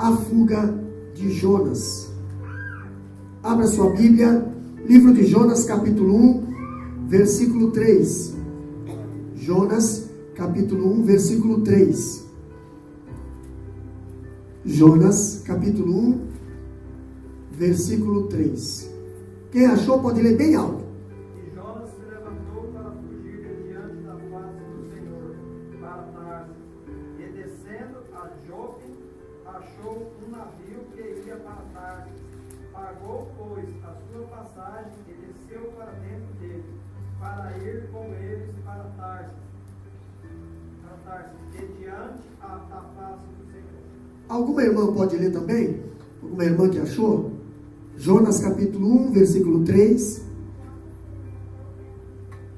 A fuga de Jonas. Abra sua Bíblia, livro de Jonas, capítulo 1, versículo 3. Jonas, capítulo 1, versículo 3. Jonas, capítulo 1, versículo 3. Quem achou pode ler bem alto. E Jonas se levantou para fugir de diante da face do Senhor, para Tarsis, e descendo a Jope, achou um navio que ia para Tarsis. Pagou, pois, a sua passagem e desceu para dentro dele, para ir com eles para Tarsis, e diante da face do Senhor. Alguma irmã pode ler também? Alguma irmã que achou? Jonas capítulo 1, versículo 3.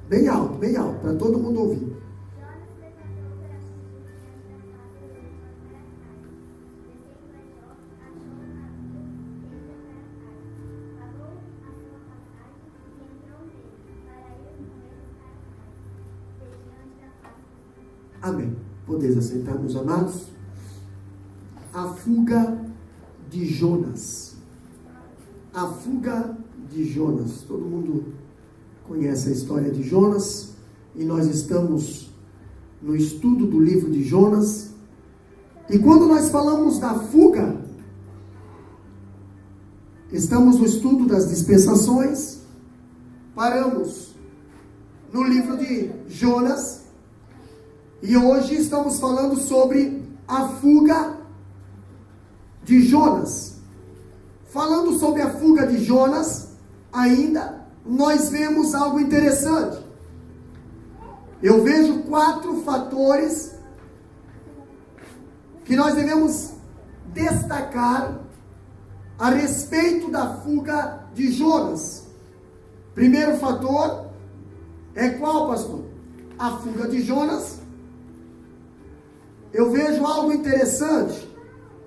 Bem alto, para todo mundo ouvir. Amém. Podeis aceitar, meus amados? A fuga de Jonas. A fuga de Jonas. Todo mundo conhece a história de Jonas. E nós estamos no estudo do livro de Jonas. E quando nós falamos da fuga, estamos no estudo das dispensações. Paramos no livro de Jonas. E hoje estamos falando sobre a fuga de Jonas. Falando sobre a fuga de Jonas, ainda nós vemos algo interessante. Eu vejo 4 fatores que nós devemos destacar a respeito da fuga de Jonas. Primeiro fator é qual, pastor? A fuga de Jonas. Eu vejo algo interessante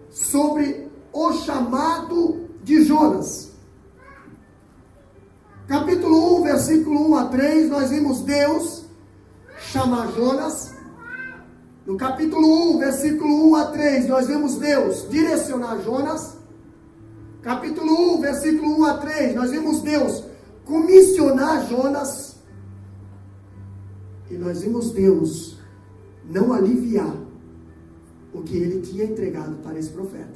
sobre o chamado de Jonas. Capítulo 1, versículo 1 a 3, nós vimos Deus chamar Jonas. No capítulo 1, versículo 1 a 3, nós vemos Deus direcionar Jonas. Capítulo 1, versículo 1 a 3, nós vimos Deus comissionar Jonas. E nós vimos Deus não aliviar o que ele tinha entregado para esse profeta.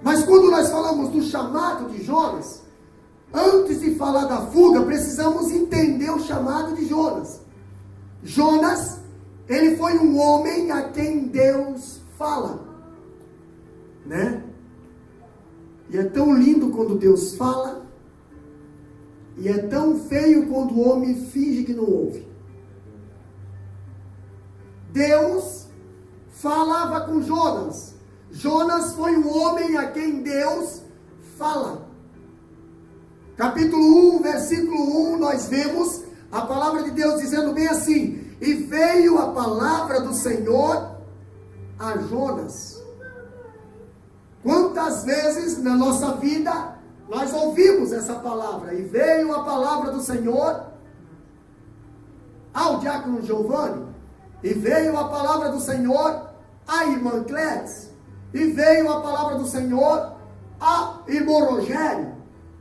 Mas quando nós falamos do chamado de Jonas, antes de falar da fuga, precisamos entender o chamado de Jonas. Jonas, ele foi um homem a quem Deus fala, né? E é tão lindo quando Deus fala, e é tão feio quando o homem finge que não ouve. Deus falava com Jonas. Jonas foi um homem a quem Deus fala. Capítulo 1, versículo 1, nós vemos a palavra de Deus dizendo bem assim: e veio a palavra do Senhor a Jonas. Quantas vezes na nossa vida nós ouvimos essa palavra? E veio a palavra do Senhor ao diácono Giovanni. E veio a palavra do Senhor à irmã Clétis. E veio a palavra do Senhor a irmão Rogério.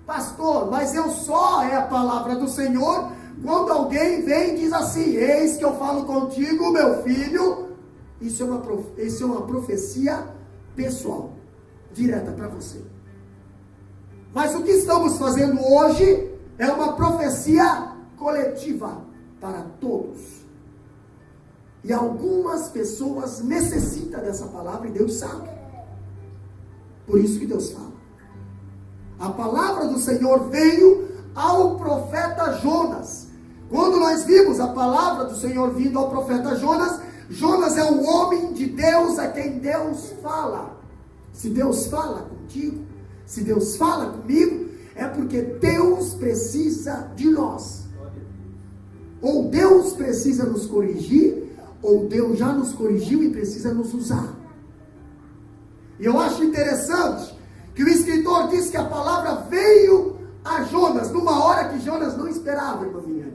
Pastor, mas eu só é a palavra do Senhor quando alguém vem e diz assim: eis que eu falo contigo, meu filho. Isso é uma profecia pessoal, direta para você. Mas o que estamos fazendo hoje é uma profecia coletiva para todos. E algumas pessoas necessitam dessa palavra e Deus sabe. Por isso que Deus fala. A palavra do Senhor veio ao profeta Jonas. Quando nós vimos a palavra do Senhor vindo ao profeta Jonas, Jonas é um homem de Deus a quem Deus fala. Se Deus fala contigo, se Deus fala comigo, é porque Deus precisa de nós. Ou Deus precisa nos corrigir, ou Deus já nos corrigiu e precisa nos usar. E eu acho interessante que o escritor diz que a palavra veio a Jonas numa hora que Jonas não esperava, irmã minha.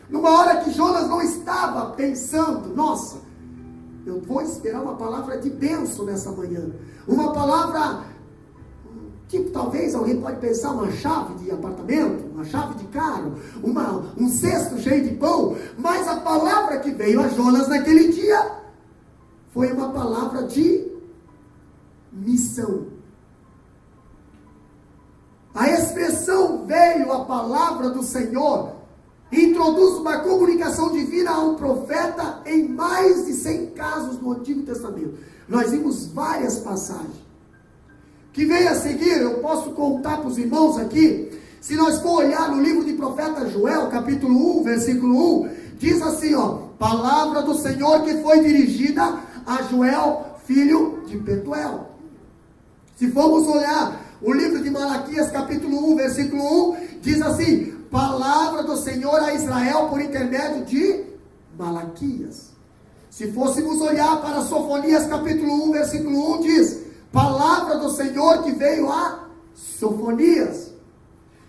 Numa hora que Jonas não estava pensando: nossa, Eu vou esperar uma palavra de bênção nessa manhã. Uma palavra, tipo, talvez alguém pode pensar uma chave de apartamento, uma chave de carro, um cesto cheio de pão. Mas a palavra que veio a Jonas naquele dia foi uma palavra de missão. A expressão veio a palavra do Senhor introduz uma comunicação divina a um profeta em mais de 100 casos no Antigo Testamento. Nós vimos várias passagens. Que vem a seguir, eu posso contar para os irmãos aqui, se nós for olhar no livro de profeta Joel, capítulo 1, versículo 1, diz assim, palavra do Senhor que foi dirigida a Joel, filho de Petuel. Se formos olhar o livro de Malaquias, capítulo 1, versículo 1, diz assim, palavra do Senhor a Israel por intermédio de Malaquias. Se fôssemos olhar para Sofonias, capítulo 1, versículo 1, diz, palavra do Senhor que veio a Sofonias.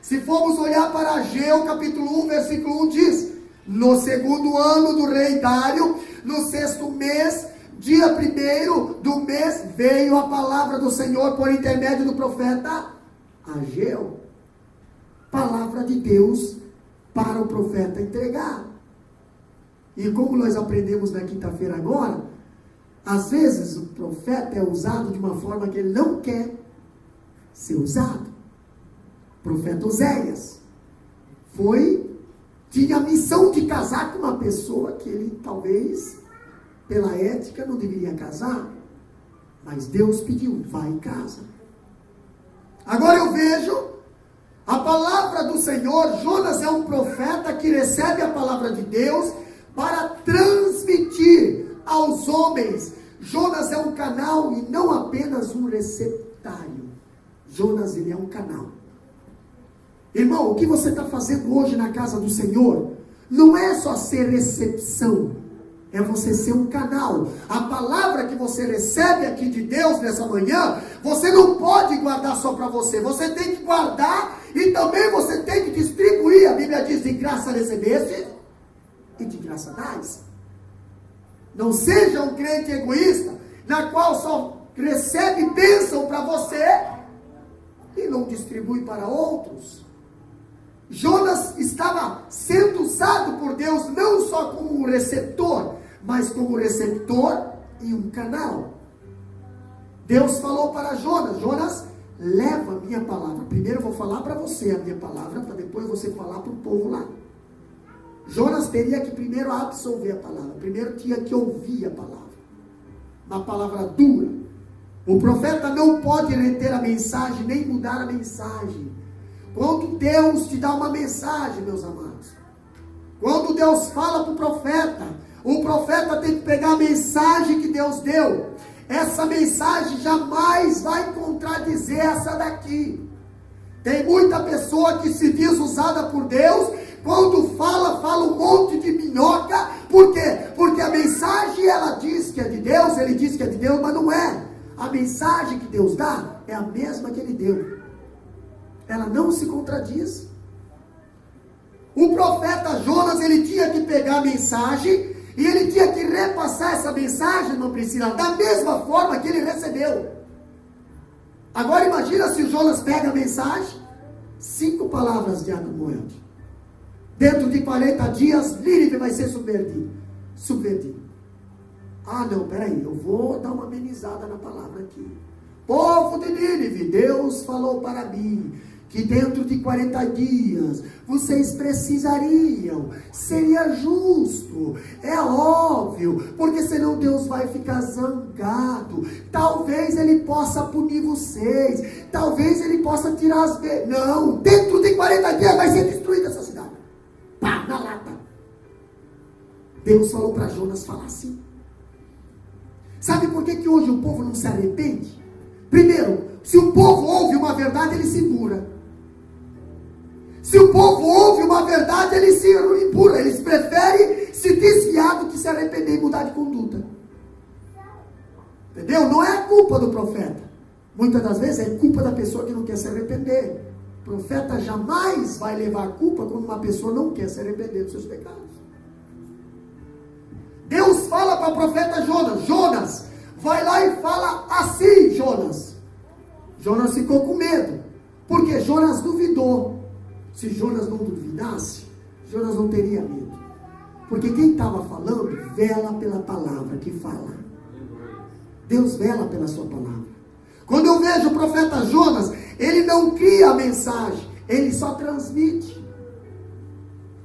Se formos olhar para Ageu, capítulo 1, versículo 1, diz, no segundo ano do rei Dário, no 6º mês, dia 1º do mês, veio a palavra do Senhor por intermédio do profeta Ageu. Palavra de Deus para o profeta entregar. E como nós aprendemos na quinta-feira agora, às vezes o profeta é usado de uma forma que ele não quer ser usado. O profeta Oséias tinha a missão de casar com uma pessoa que ele talvez, pela ética, não deveria casar. Mas Deus pediu, vai e casa. Agora eu vejo a palavra do Senhor. Jonas é um profeta que recebe a palavra de Deus para transmitir aos homens. Jonas é um canal e não apenas um receptário. Jonas, ele é um canal. Irmão, o que você está fazendo hoje na casa do Senhor não é só ser recepção, é você ser um canal. A palavra que você recebe aqui de Deus nessa manhã, você não pode guardar só para você. Você tem que guardar e também você tem que distribuir. A Bíblia diz, de graça recebeste e de graça dás. Não seja um crente egoísta, na qual só recebe bênção para você e não distribui para outros. Jonas estava sendo usado por Deus não só como um receptor, mas como receptor e um canal. Deus falou para Jonas, Jonas, leva a minha palavra. Primeiro eu vou falar para você a minha palavra, para depois você falar para o povo lá. Jonas teria que primeiro absorver a palavra, primeiro tinha que ouvir a palavra. Uma palavra dura. O profeta não pode reter a mensagem, nem mudar a mensagem. Quando Deus te dá uma mensagem, meus amados, quando Deus fala para o profeta tem que pegar a mensagem que Deus deu. Essa mensagem jamais vai contradizer essa daqui. Tem muita pessoa que se diz usada por Deus, quando fala um monte de minhoca. Por quê? Porque a mensagem ela diz que é de Deus, ele diz que é de Deus, mas não é. A mensagem que Deus dá é a mesma que ele deu. Ela não se contradiz. O profeta Jonas, ele tinha que pegar a mensagem e ele tinha que repassar essa mensagem, irmã Priscila, da mesma forma que ele recebeu. Agora imagina se o Jonas pega a mensagem, 5 palavras de água moente. Dentro de 40 dias, Nínive vai ser subvertido. Ah não, peraí, eu vou dar uma amenizada na palavra aqui. Povo de Nínive, Deus falou para mim que dentro de 40 dias vocês precisariam, seria justo, é óbvio, porque senão Deus vai ficar zangado, talvez ele possa punir vocês, talvez ele possa tirar as... Não, dentro de 40 dias vai ser destruída essa cidade. Pá, na lata. Deus falou para Jonas falar assim. Sabe por que hoje o povo não se arrepende? Primeiro, se o povo ouve uma verdade, ele se impura. Se o povo ouve uma verdade, ele se impura. Eles preferem se desviar do que se arrepender e mudar de conduta. Entendeu? Não é a culpa do profeta. Muitas das vezes é culpa da pessoa que não quer se arrepender. O profeta jamais vai levar a culpa quando uma pessoa não quer se arrepender dos seus pecados. Deus fala para o profeta Jonas: Jonas, vai lá e fala assim, Jonas. Jonas ficou com medo, porque Jonas duvidou. Se Jonas não duvidasse, Jonas não teria medo. Porque quem estava falando, vela pela palavra que fala. Deus vela pela sua palavra. Quando eu vejo o profeta Jonas, ele não cria a mensagem, ele só transmite.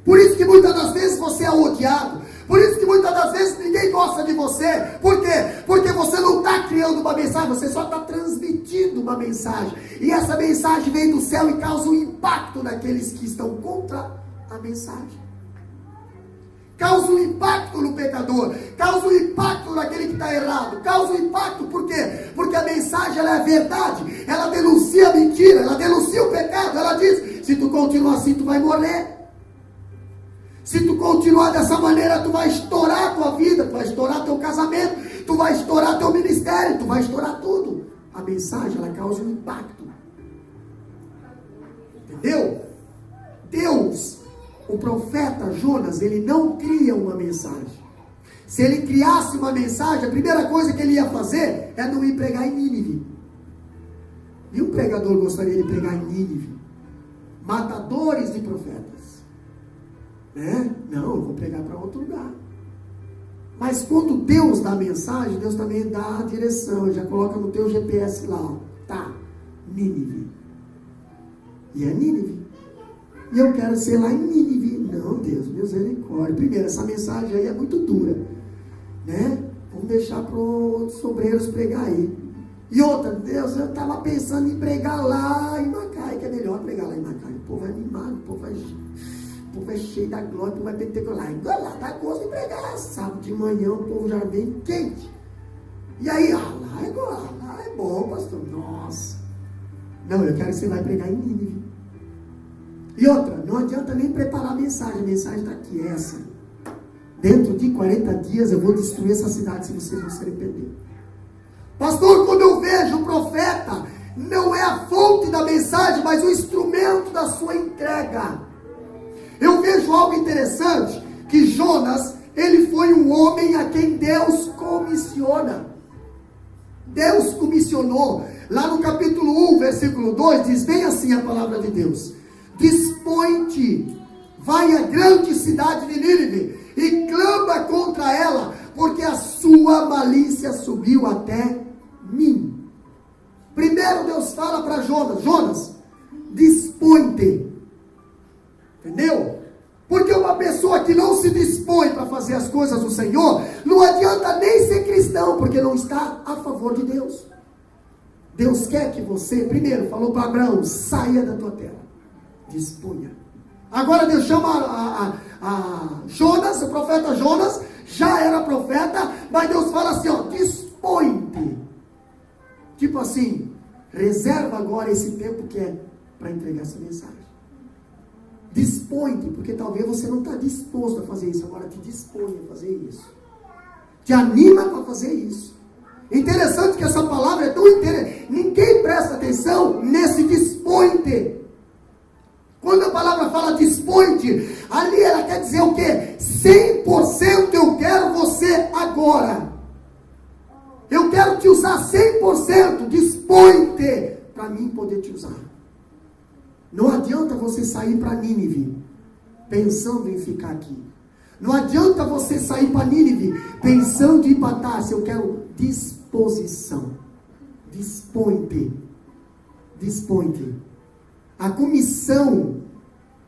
Por isso que muitas das vezes você é odiado. Por isso que muitas das vezes ninguém gosta de você. Por quê? Porque você não está criando uma mensagem, você só está transmitindo uma mensagem. E essa mensagem vem do céu e causa um impacto naqueles que estão contra a mensagem. Causa um impacto no pecador, causa um impacto naquele que está errado, causa um impacto, por quê? Porque a mensagem, ela é verdade, ela denuncia a mentira, ela denuncia o pecado, ela diz: se tu continuar assim, tu vai morrer. Se tu continuar dessa maneira, tu vai estourar a tua vida, tu vai estourar teu casamento, tu vai estourar teu ministério, tu vai estourar tudo. A mensagem, ela causa um impacto. Entendeu? Deus, o profeta Jonas, ele não cria uma mensagem. Se ele criasse uma mensagem, a primeira coisa que ele ia fazer é não ir pregar em Nínive. E um pregador gostaria de pregar em Nínive? Matadores de profetas. Né? Não, eu vou pregar para outro lugar. Mas quando Deus dá a mensagem, Deus também dá a direção. Já coloca no teu GPS lá, ó. Tá, Nínive. E é Nínive. E eu quero ser lá em Nínive. Não, Deus, misericórdia. Primeiro, essa mensagem aí é muito dura, né? Vamos deixar para outros obreiros pregar aí. E outra, Deus, eu estava pensando em pregar lá em Macai, que é melhor pregar lá em Macai. O povo é animado, o povo é cheio da glória, o povo vai pentecostal. Lá dá gosto de pregar. Sábado de manhã o povo já vem quente. E aí, lá é bom, pastor. Nossa. Não, eu quero que você vai pregar em Nínive. E outra, não adianta nem preparar a mensagem está aqui, essa. Dentro de 40 dias eu vou destruir essa cidade se vocês não se arrepender. Pastor, quando eu vejo o profeta, não é a fonte da mensagem, mas o instrumento da sua entrega. Eu vejo algo interessante, que Jonas, ele foi um homem a quem Deus comissiona. Deus comissionou. Lá no capítulo 1, versículo 2, diz bem assim a palavra de Deus: dispõe-te, vai à grande cidade de Nínive e clama contra ela, porque a sua malícia subiu até mim. Primeiro Deus fala para Jonas: Jonas, dispõe-te. Entendeu? Porque uma pessoa que não se dispõe para fazer as coisas do Senhor, não adianta nem ser cristão, porque não está a favor de Deus. Deus quer que você, primeiro, falou para Abraão: saia da tua terra, disponha. Agora Deus chama a Jonas, o profeta Jonas, já era profeta, mas Deus fala assim, ó, dispõe-te. Tipo assim, reserva agora esse tempo que é para entregar essa mensagem. Dispõe-te, porque talvez você não está disposto a fazer isso, agora te dispõe a fazer isso. Te anima para fazer isso. Interessante que essa palavra é tão interessante. Ninguém presta atenção nesse dispõe-te. Quando a palavra fala dispõe-te, ali ela quer dizer o quê? 100% eu quero você agora. Eu quero te usar 100%. Dispõe-te para mim poder te usar. Não adianta você sair para Nínive pensando em ficar aqui. Não adianta você sair para Nínive pensando em ir para Tarso. Eu quero disposição. Dispõe-te. Dispõe-te. A comissão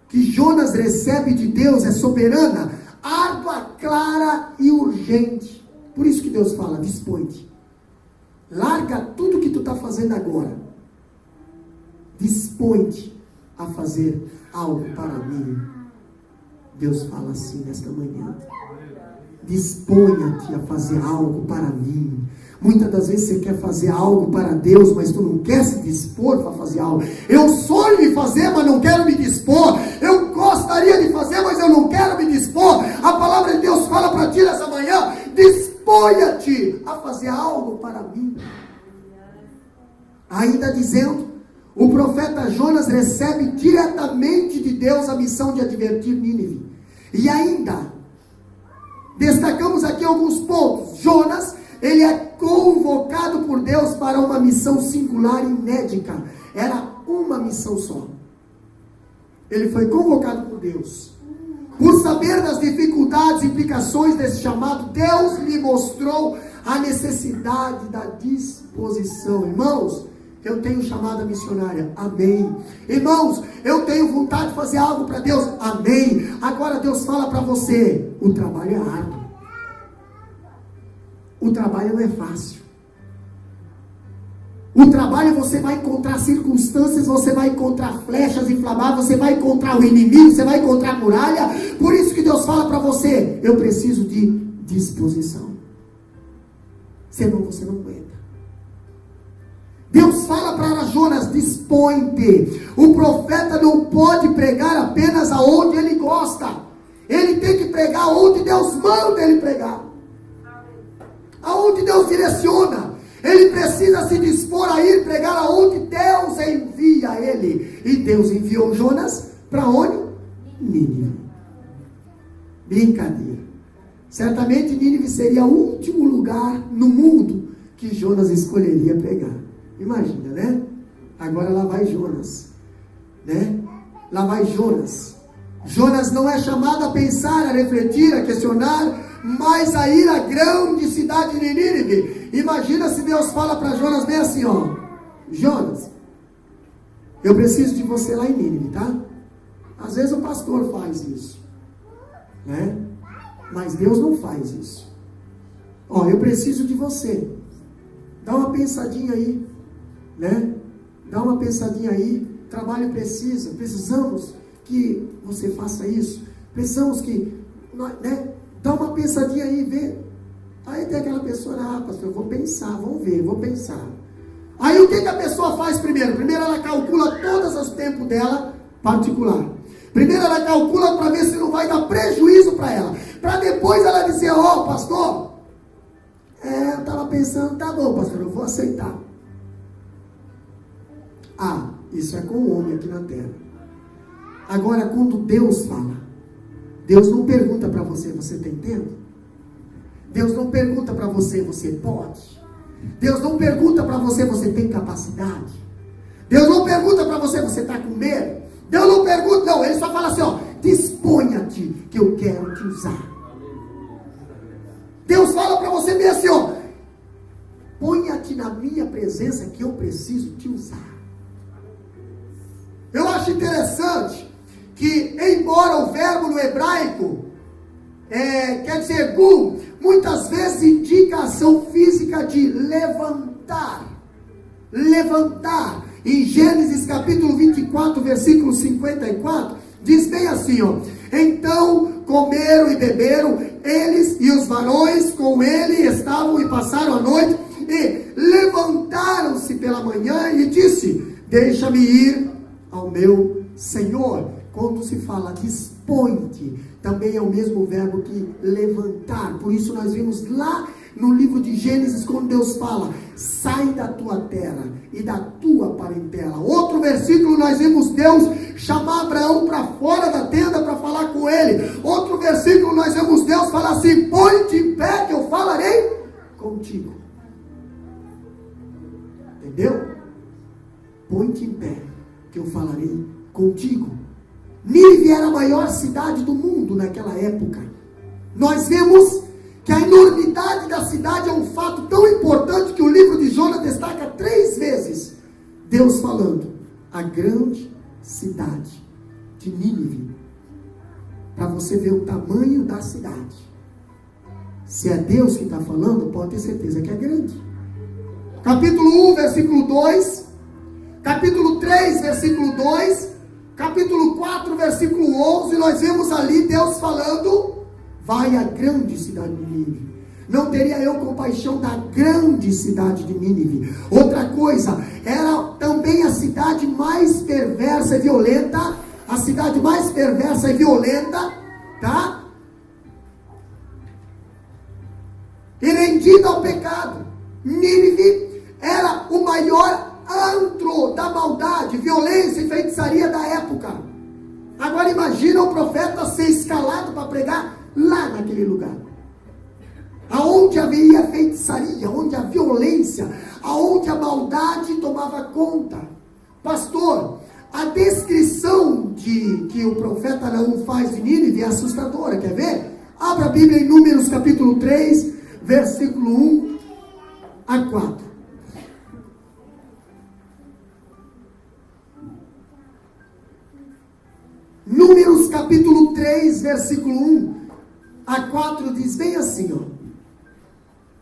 que Jonas recebe de Deus é soberana, árdua, clara e urgente. Por isso que Deus fala: dispõe-te. Larga tudo que tu está fazendo agora. Dispõe-te a fazer algo para mim. Deus fala assim nesta manhã: disponha-te a fazer algo para mim. Muitas das vezes você quer fazer algo para Deus, mas tu não quer se dispor para fazer algo. Eu sonho de fazer, mas não quero me dispor. Eu gostaria de fazer, mas eu não quero me dispor. A palavra de Deus fala para ti nessa manhã: disponha-te a fazer algo para mim. Ainda dizendo, o profeta Jonas recebe diretamente de Deus a missão de advertir Nínive. E ainda, Destacamos aqui alguns pontos. Jonas, ele é convocado por Deus para uma missão singular e inédita. Era uma missão só. Ele foi convocado por Deus. Por saber das dificuldades e implicações desse chamado, Deus lhe mostrou a necessidade da disposição. Irmãos, eu tenho chamada missionária, amém. Irmãos, eu tenho vontade de fazer algo para Deus, amém. Agora Deus fala para você, o trabalho é árduo. O trabalho não é fácil. O trabalho você vai encontrar circunstâncias, você vai encontrar flechas inflamadas, você vai encontrar o inimigo, você vai encontrar muralha. Por isso que Deus fala para você, eu preciso de disposição. Senão você não aguenta. Deus fala para Jonas, dispõe-te. O profeta não pode pregar apenas aonde ele gosta. Ele tem que pregar onde Deus manda ele pregar. Aonde Deus direciona. Ele precisa se dispor a ir pregar aonde Deus envia ele. E Deus enviou Jonas para onde? Nínive. Brincadeira. Certamente Nínive seria o último lugar no mundo que Jonas escolheria pregar. Imagina, né? Agora lá vai Jonas, né? Lá vai Jonas. Jonas não é chamado a pensar, a refletir, a questionar, mas a ir à grande cidade de Nínive. Imagina se Deus fala para Jonas bem assim, ó: Jonas, eu preciso de você lá em Nínive, tá? Às vezes o pastor faz isso, né? Mas Deus não faz isso. Ó, eu preciso de você. Dá uma pensadinha aí, né? Dá uma pensadinha aí. Trabalho precisamos que você faça isso. Precisamos que, né? Dá uma pensadinha aí, vê. Aí tem aquela pessoa, pastor, eu vou pensar, vou pensar. Aí o que a pessoa faz primeiro? Primeiro ela calcula todos os tempos dela particular. Primeiro ela calcula para ver se não vai dar prejuízo para ela. Para depois ela dizer, ó, pastor, eu estava pensando, tá bom, pastor, eu vou aceitar. Ah, isso é com o homem aqui na terra. Agora, quando Deus fala, Deus não pergunta para você, você tem tempo? Deus não pergunta para você, você pode? Deus não pergunta para você, você tem capacidade? Deus não pergunta para você, você está com medo? Deus não pergunta, não, ele só fala assim, ó, disponha-te que eu quero te usar. Deus fala para você bem assim, ó, ponha-te na minha presença que eu preciso te usar. Eu acho interessante que, embora o verbo no hebraico, quer dizer, gu, muitas vezes indica a ação física de levantar. Levantar. Em Gênesis capítulo 24, versículo 54, diz bem assim, ó: então comeram e beberam, eles e os varões com ele estavam e passaram a noite, e levantaram-se pela manhã e disse, deixa-me ir ao meu Senhor. Quando se fala dispõe-te, também é o mesmo verbo que levantar. Por isso nós vimos lá no livro de Gênesis, quando Deus fala, sai da tua terra e da tua parentela. Outro versículo nós vimos Deus chamar Abraão para fora da tenda para falar com ele. Outro versículo nós vimos Deus falar assim, põe-te em pé que eu falarei contigo. Entendeu? Põe-te em pé que eu falarei contigo. Nínive era a maior cidade do mundo naquela época. Nós vemos que a enormidade da cidade é um fato tão importante que o livro de Jonas destaca 3 vezes. Deus falando, a grande cidade de Nínive. Para você ver o tamanho da cidade. Se é Deus que está falando, pode ter certeza que é grande. Capítulo 1, versículo 2. Capítulo 3, versículo 2. Capítulo 4, versículo 11. Nós vemos ali Deus falando, vai à grande cidade de Nínive. Não teria eu compaixão da grande cidade de Nínive. Outra coisa, era também a cidade mais perversa e violenta. A cidade mais perversa e violenta, tá? E rendida ao pecado. Nínive era o maior antro da maldade, violência e feitiçaria da época. Agora imagina o profeta ser escalado para pregar lá naquele lugar. aonde havia feitiçaria, onde a violência, aonde a maldade tomava conta. Pastor, a descrição que o profeta Naum faz de Nínive é assustadora, quer ver? Abra a Bíblia em Números capítulo 3, versículo 1 a 4. Números capítulo 3, versículo 1 a 4 diz bem assim, ó.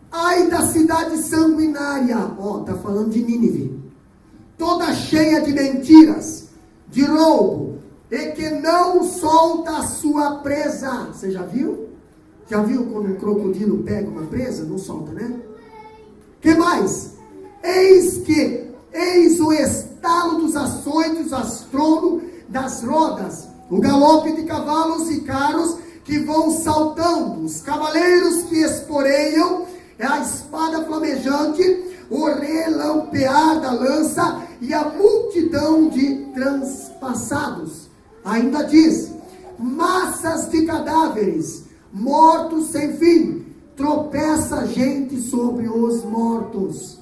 Ai da cidade sanguinária, ó, está falando de Nínive, toda cheia de mentiras, de roubo, e que não solta a sua presa. Você já viu? Já viu quando um crocodilo pega uma presa? Não solta, né? Que mais? Eis o estalo dos açoites, o astrono das rodas, o galope de cavalos e carros que vão saltando, os cavaleiros que esporeiam, a espada flamejante, o relampear da lança e a multidão de transpassados. Ainda diz, massas de cadáveres, mortos sem fim, tropeça a gente sobre os mortos.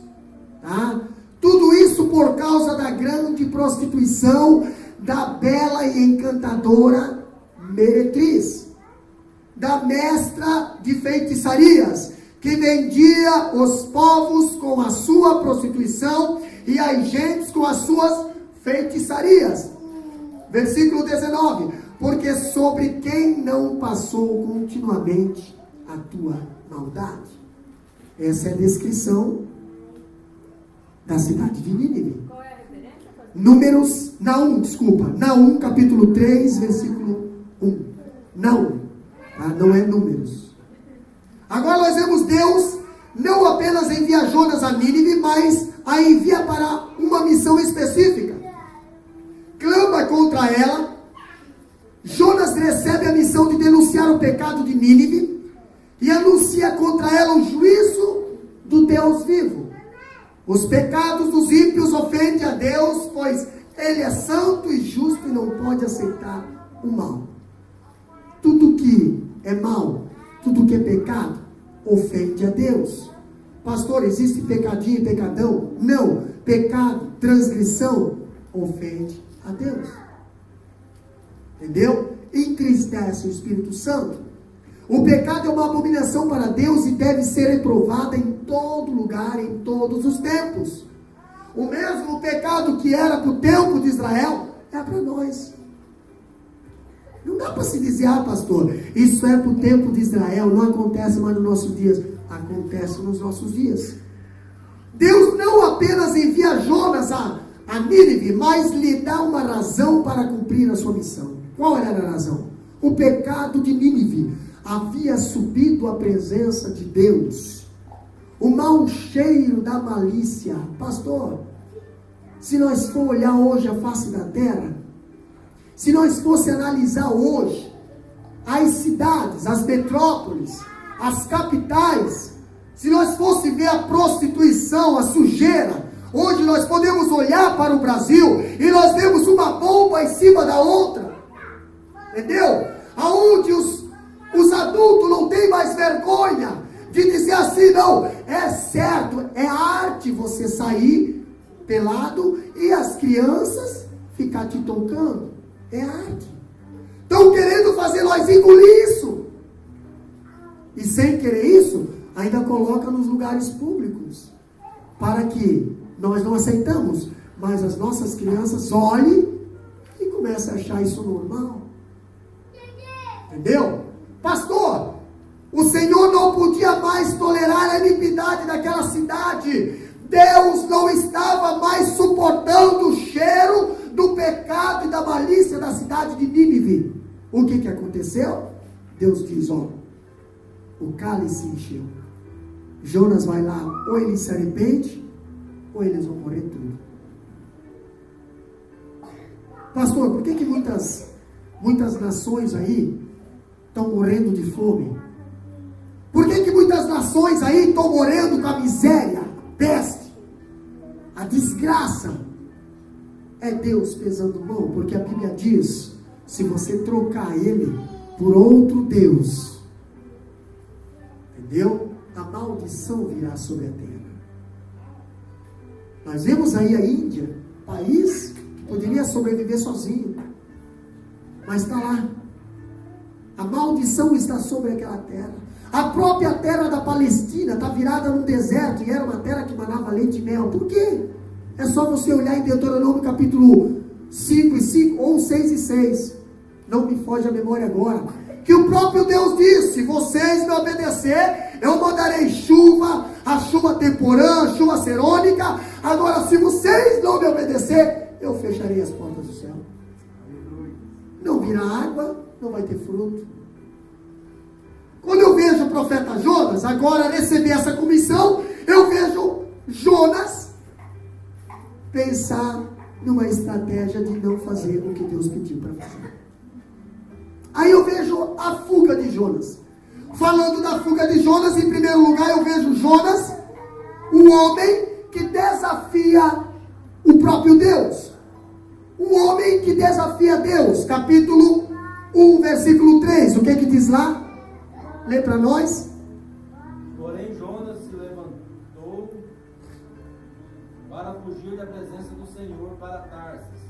Tá? Tudo isso por causa da grande prostituição da bela e encantadora meretriz, da mestra de feitiçarias, que vendia os povos com a sua prostituição e as gentes com as suas feitiçarias. Versículo 19, porque sobre quem não passou continuamente a tua maldade. Essa é a descrição da cidade de Nínive. Qual é a referência? Naum capítulo 3, versículo 1. Naum, tá? Não é Números. Agora nós vemos Deus não apenas envia Jonas a Nínive, mas a envia para uma missão específica. Clama contra ela. Jonas recebe a missão de denunciar o pecado de Nínive e anuncia contra ela o juízo do Deus vivo. Os pecados dos ímpios ofendem a Deus, pois Ele é santo e justo e não pode aceitar o mal. Tudo que é mal, tudo que é pecado, ofende a Deus. Pastor, existe pecadinho e pecadão? Não. Pecado, transgressão, ofende a Deus. Entendeu? Entristece o Espírito Santo. O pecado é uma abominação para Deus e deve ser reprovada em todo lugar, em todos os tempos. O mesmo pecado que era para o tempo de Israel, é para nós. Não dá para se dizer, pastor, isso é para o tempo de Israel, não acontece mais nos nossos dias. Acontece nos nossos dias. Deus não apenas envia Jonas a Nínive, mas lhe dá uma razão para cumprir a sua missão. Qual era a razão? O pecado de Nínive havia subido à presença de Deus. O mau cheiro da malícia. Pastor, se nós for olhar hoje a face da terra, se nós fosse analisar hoje as cidades, as metrópoles, as capitais, se nós fosse ver a prostituição, a sujeira, hoje nós podemos olhar para o Brasil e nós vemos uma bomba em cima da outra, entendeu? Aonde os adultos não têm mais vergonha de dizer assim, não, é certo, é arte você sair pelado e as crianças ficar te tocando. É arte. Estão querendo fazer nós engolir isso. E sem querer isso, ainda coloca nos lugares públicos. Para que nós não aceitamos, mas as nossas crianças olhem e comecem a achar isso normal. Entendeu? Pastor, o Senhor não podia mais tolerar a iniquidade daquela cidade. Deus não estava mais suportando o cheiro do pecado e da malícia da cidade de Nínive. O que aconteceu? Deus diz, o cálice encheu. Jonas vai lá, ou ele se arrepende, ou eles vão morrer tudo. Pastor, por que muitas nações aí estão morrendo de fome? Por que muitas nações aí estão morrendo com a miséria, peste, a desgraça? É Deus pesando mão, porque a Bíblia diz, se você trocar ele por outro Deus, entendeu? maldição virá sobre a terra. Nós vemos aí a Índia, país que poderia sobreviver sozinho, mas está lá. A maldição está sobre aquela terra. A própria terra da Palestina está virada num deserto, e era uma terra que manava leite e mel. Por quê? É só você olhar em Deuteronômio capítulo 5 e 5, ou 6 e 6. Não me foge a memória agora. Que o próprio Deus disse: se vocês me obedecer, eu mandarei chuva, a chuva temporã, a chuva serônica. Agora, se vocês não me obedecer, eu fecharei as portas do céu. Não virá água, não vai ter fruto. Quando eu vejo o profeta Jonas agora receber essa comissão, eu vejo Jonas pensar numa estratégia de não fazer o que Deus pediu para fazer. Aí eu vejo a fuga de Jonas. Falando da fuga de Jonas, em primeiro lugar eu vejo Jonas, um homem que desafia o próprio Deus. Um homem que desafia Deus. Capítulo 1, versículo 3. O que diz lá? Lê para nós. Porém Jonas se levantou para fugir da presença do Senhor para Tarsis,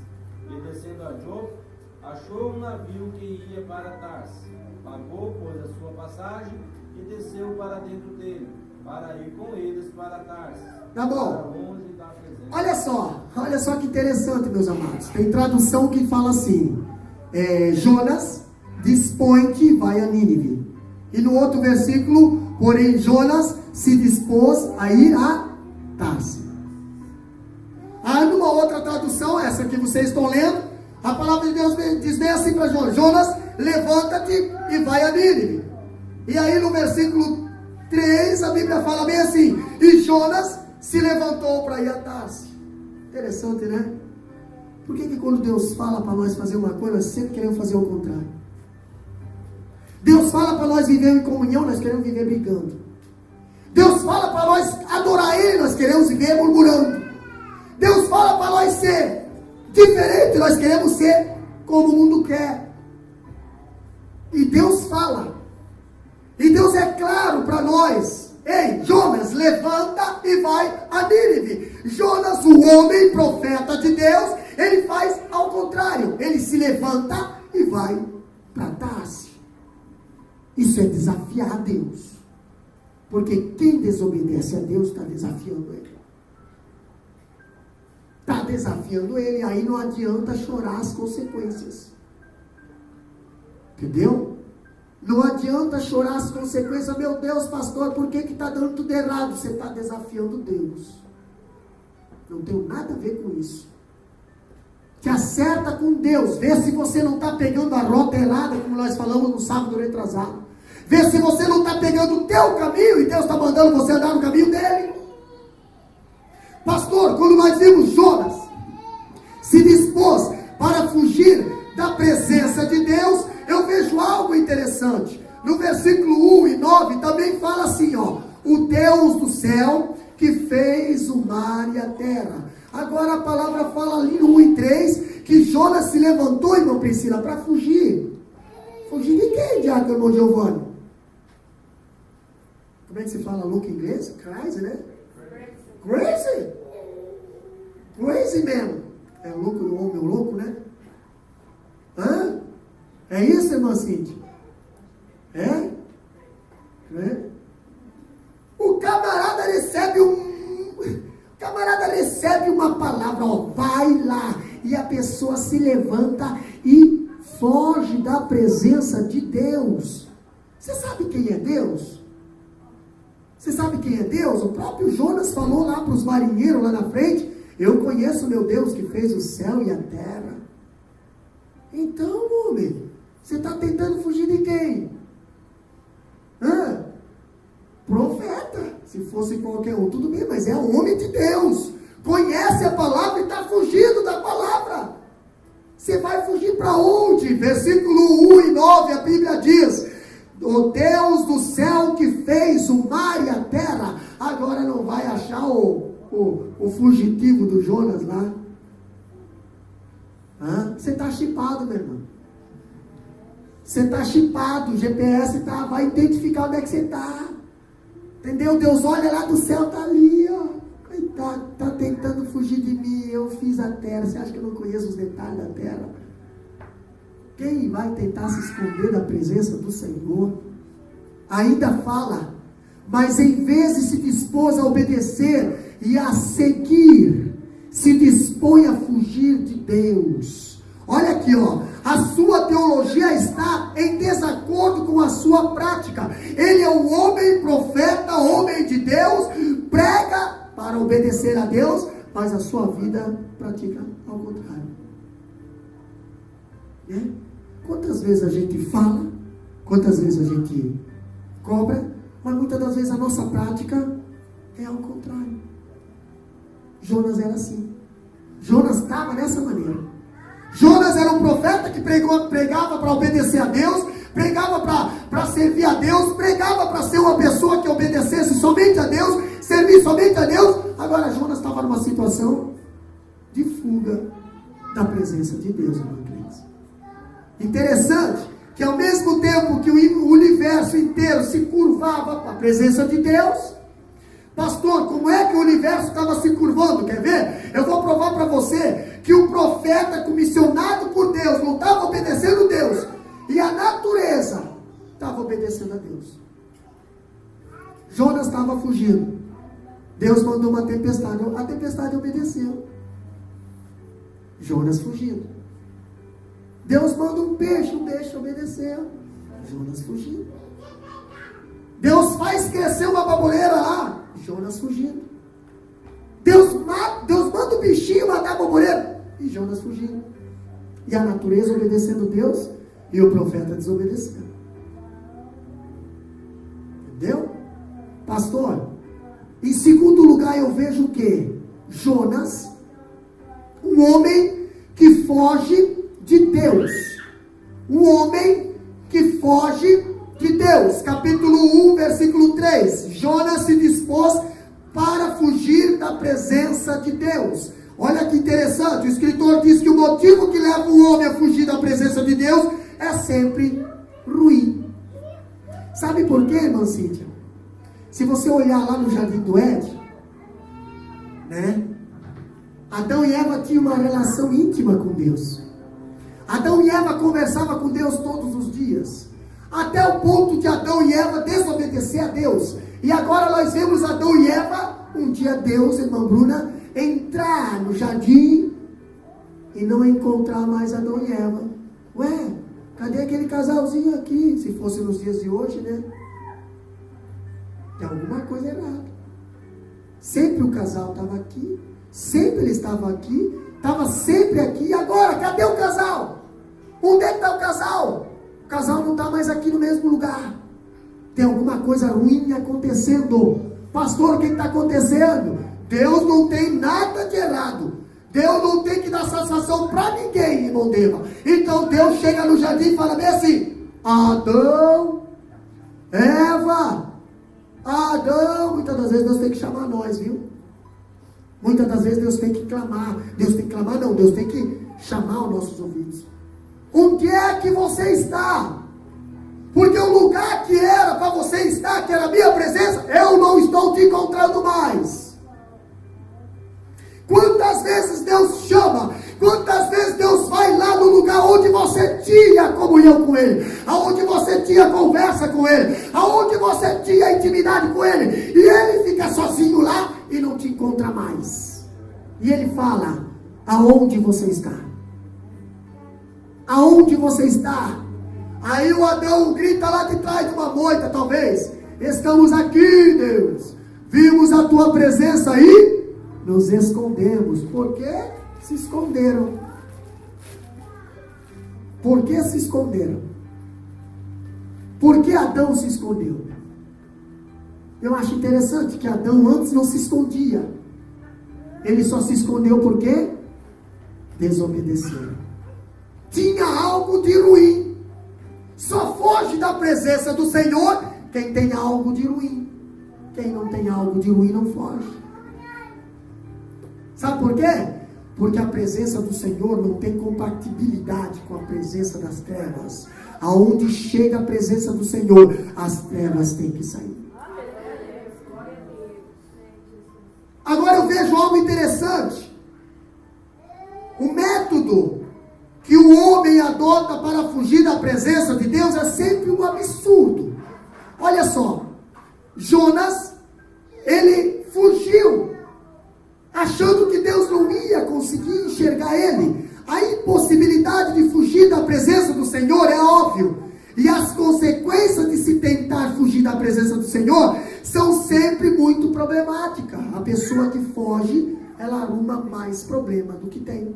e descendo a Jope, achou um navio que ia para Tarsis, pagou, pois, a sua passagem e desceu para dentro dele, para ir com eles para Tarsis. Tá bom. Para longe da presença. Olha só que interessante, meus amados. Tem tradução que fala assim: Jonas dispõe que vai a Nínive. E no outro versículo, porém Jonas se dispôs a ir a Tarsis. Numa outra tradução, essa que vocês estão lendo, a palavra de Deus diz bem assim para Jonas: Jonas, levanta-te e vai a Nínive. E aí no versículo 3, a Bíblia fala bem assim: e Jonas se levantou para ir a Tarsis. Interessante, né? Por que quando Deus fala para nós fazer uma coisa, nós sempre queremos fazer o contrário? Deus fala para nós viver em comunhão, nós queremos viver brigando. Deus fala para nós adorar Ele, nós queremos viver murmurando. Deus fala para nós ser diferente, nós queremos ser como o mundo quer. E Deus fala. E Deus é claro para nós: ei, Jonas, levanta e vai a Nínive. Jonas, o homem profeta de Deus, ele faz ao contrário. Ele se levanta e vai para Tarsis. Isso é desafiar a Deus. Porque quem desobedece a Deus está desafiando Ele. Está desafiando Ele. Aí não adianta chorar as consequências. Entendeu? Não adianta chorar as consequências. Meu Deus, pastor, por que está dando tudo errado? Você está desafiando Deus. Não tem nada a ver com isso. Te acerta com Deus. Vê se você não está pegando a rota errada, como nós falamos no sábado retrasado. Vê se você não está pegando o teu caminho e Deus está mandando você andar no caminho dele. Pastor, quando nós vimos Jonas se dispôs para fugir da presença de Deus, eu vejo algo interessante. No versículo 1 e 9 também fala assim, ó: o Deus do céu que fez o mar e a terra. Agora a palavra fala ali no 1 e 3 que Jonas se levantou, irmão Priscila, para fugir. Fugir de quem, Diácono Giovanni? Como é que se fala louco em inglês? Crazy, né? Crazy? Crazy mesmo. É louco, o homem é louco, né? Hã? É isso, irmã Cíntia? É? O camarada recebe uma palavra, ó, vai lá. E a pessoa se levanta e foge da presença de Deus. Você sabe quem é Deus? Você sabe quem é Deus? O próprio Jonas falou lá para os marinheiros lá na frente: eu conheço o meu Deus que fez o céu e a terra. Então, homem, você está tentando fugir de quem? Profeta. Se fosse qualquer um, tudo bem, mas é um homem de Deus. Conhece a palavra e está fugindo da palavra. Você vai fugir para onde? Versículo 1 e 9, a Bíblia diz: o Deus do céu que fez o mar e a terra. Agora não vai achar o fugitivo do Jonas lá. Você está chipado, meu irmão. Você está chipado. O GPS vai identificar onde é que você está. Entendeu? Deus olha lá do céu, está ali, ó. Coitado, está tentando fugir de mim. Eu fiz a terra. Você acha que eu não conheço os detalhes da terra? Quem vai tentar se esconder da presença do Senhor? Ainda fala, mas em vez de se dispor a obedecer e a seguir, se dispõe a fugir de Deus. Olha aqui, ó. A sua teologia está em desacordo com a sua prática. Ele é um homem profeta, homem de Deus, prega para obedecer a Deus, mas a sua vida pratica ao contrário. Quantas vezes a gente fala, quantas vezes a gente cobra, mas muitas das vezes a nossa prática é ao contrário. Jonas era assim. Jonas estava dessa maneira. Jonas era um profeta que pregava para obedecer a Deus, pregava para servir a Deus, pregava para ser uma pessoa que obedecesse somente a Deus, servir somente a Deus. Agora Jonas estava numa situação de fuga da presença de Deus, irmão. Interessante que ao mesmo tempo que o universo inteiro se curvava para a presença de Deus, pastor, como é que o universo estava se curvando? Quer ver? Eu vou provar para você que o profeta comissionado por Deus não estava obedecendo a Deus, e a natureza estava obedecendo a Deus. Jonas estava fugindo, Deus mandou uma tempestade, a tempestade obedeceu. Jonas fugindo. Deus manda um peixe obedeceu. Jonas fugindo. Deus faz crescer uma baboleira lá. Jonas fugindo. Deus manda um bichinho matar a baboleira. E Jonas fugindo. E a natureza obedecendo Deus e o profeta desobedecendo. Entendeu? Pastor, em segundo lugar eu vejo o quê? Jonas, um homem que foge de Deus. Um homem que foge de Deus. Capítulo 1, versículo 3. Jonas se dispôs para fugir da presença de Deus. Olha que interessante. O escritor diz que o motivo que leva o homem a fugir da presença de Deus é sempre ruim. Sabe por quê, irmã Cíntia? Se você olhar lá no jardim do Éden, né? Adão e Eva tinham uma relação íntima com Deus. Adão e Eva conversavam com Deus todos os dias, até o ponto de Adão e Eva desobedecer a Deus. E agora nós vemos Adão e Eva, um dia Deus, irmã Bruna, entrar no jardim e não encontrar mais Adão e Eva. Ué, cadê aquele casalzinho aqui? Se fosse nos dias de hoje, né? Tem alguma coisa errada. Sempre o casal estava aqui, sempre ele estava aqui, estava sempre aqui. E agora, cadê o casal? Onde é que está o casal? O casal não está mais aqui no mesmo lugar. Tem alguma coisa ruim acontecendo. Pastor, o que está acontecendo? Deus não tem nada de errado. Deus não tem que dar satisfação para ninguém, irmão Deva. Então Deus chega no jardim e fala bem assim: Adão, Eva, Adão. Muitas das vezes Deus tem que chamar nós, viu? Muitas das vezes Deus tem que clamar. Deus tem que clamar, não. Deus tem que chamar os nossos ouvidos. Onde é que você está? Porque o lugar que era para você estar, que era a minha presença, eu não estou te encontrando mais. Quantas vezes Deus chama? Quantas vezes Deus vai lá no lugar onde você tinha comunhão com Ele, aonde você tinha conversa com Ele, aonde você tinha intimidade com Ele, e Ele fica sozinho lá e não te encontra mais. E Ele fala: aonde você está? Aonde você está? Aí o Adão grita lá de trás de uma moita, talvez: estamos aqui, Deus, vimos a tua presença aí, nos escondemos. Por que se esconderam? Por que se esconderam? Por que Adão se escondeu? Eu acho interessante que Adão antes não se escondia. Ele só se escondeu porque desobedeceu. Tinha algo de ruim. Só foge da presença do Senhor quem tem algo de ruim. Quem não tem algo de ruim não foge. Sabe por quê? Porque a presença do Senhor não tem compatibilidade com a presença das trevas. Aonde chega a presença do Senhor, as trevas têm que sair. Agora eu vejo algo interessante. O método que o homem adota para fugir da presença de Deus é sempre um absurdo. Olha só, Jonas, ele fugiu, achando que Deus não ia conseguir enxergar ele. A impossibilidade de fugir da presença do Senhor é óbvio. E as consequências de se tentar fugir da presença do Senhor são sempre muito problemáticas. A pessoa que foge, ela arruma mais problema do que tem.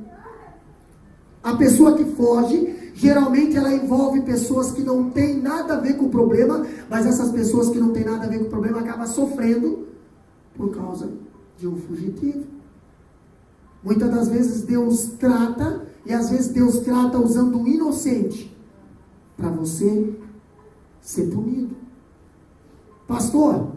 A pessoa que foge, geralmente ela envolve pessoas que não têm nada a ver com o problema, mas essas pessoas que não têm nada a ver com o problema acabam sofrendo por causa de um fugitivo. Muitas das vezes Deus trata, e às vezes Deus trata usando um inocente, para você ser punido. Pastor,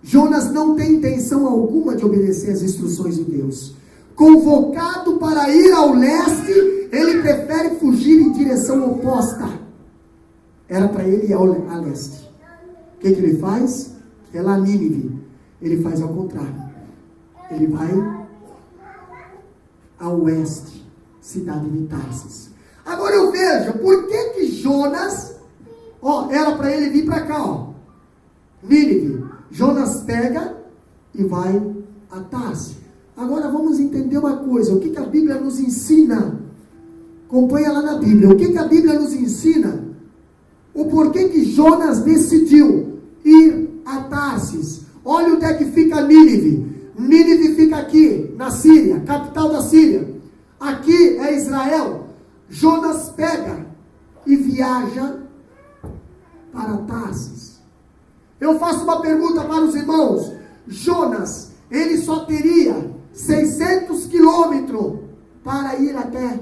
Jonas não tem intenção alguma de obedecer às instruções de Deus. Convocado para ir ao leste, ele prefere fugir em direção oposta. Era para ele ir a leste. O que ele faz? É lá Nínive. Ele faz ao contrário. Ele vai ao oeste, cidade de Tarsis. Agora eu vejo, por que Jonas, era para ele vir para cá, Nínive. Jonas pega e vai a Tarsis. Agora vamos entender uma coisa, o que a Bíblia nos ensina? Acompanha lá na Bíblia, o que a Bíblia nos ensina? O porquê que Jonas decidiu ir a Tarsis. Olha onde é que fica Nínive. Nínive fica aqui, na Síria, capital da Síria. Aqui é Israel. Jonas pega e viaja para Tarsis. Eu faço uma pergunta para os irmãos. Jonas, ele só teria 600 quilômetros para ir até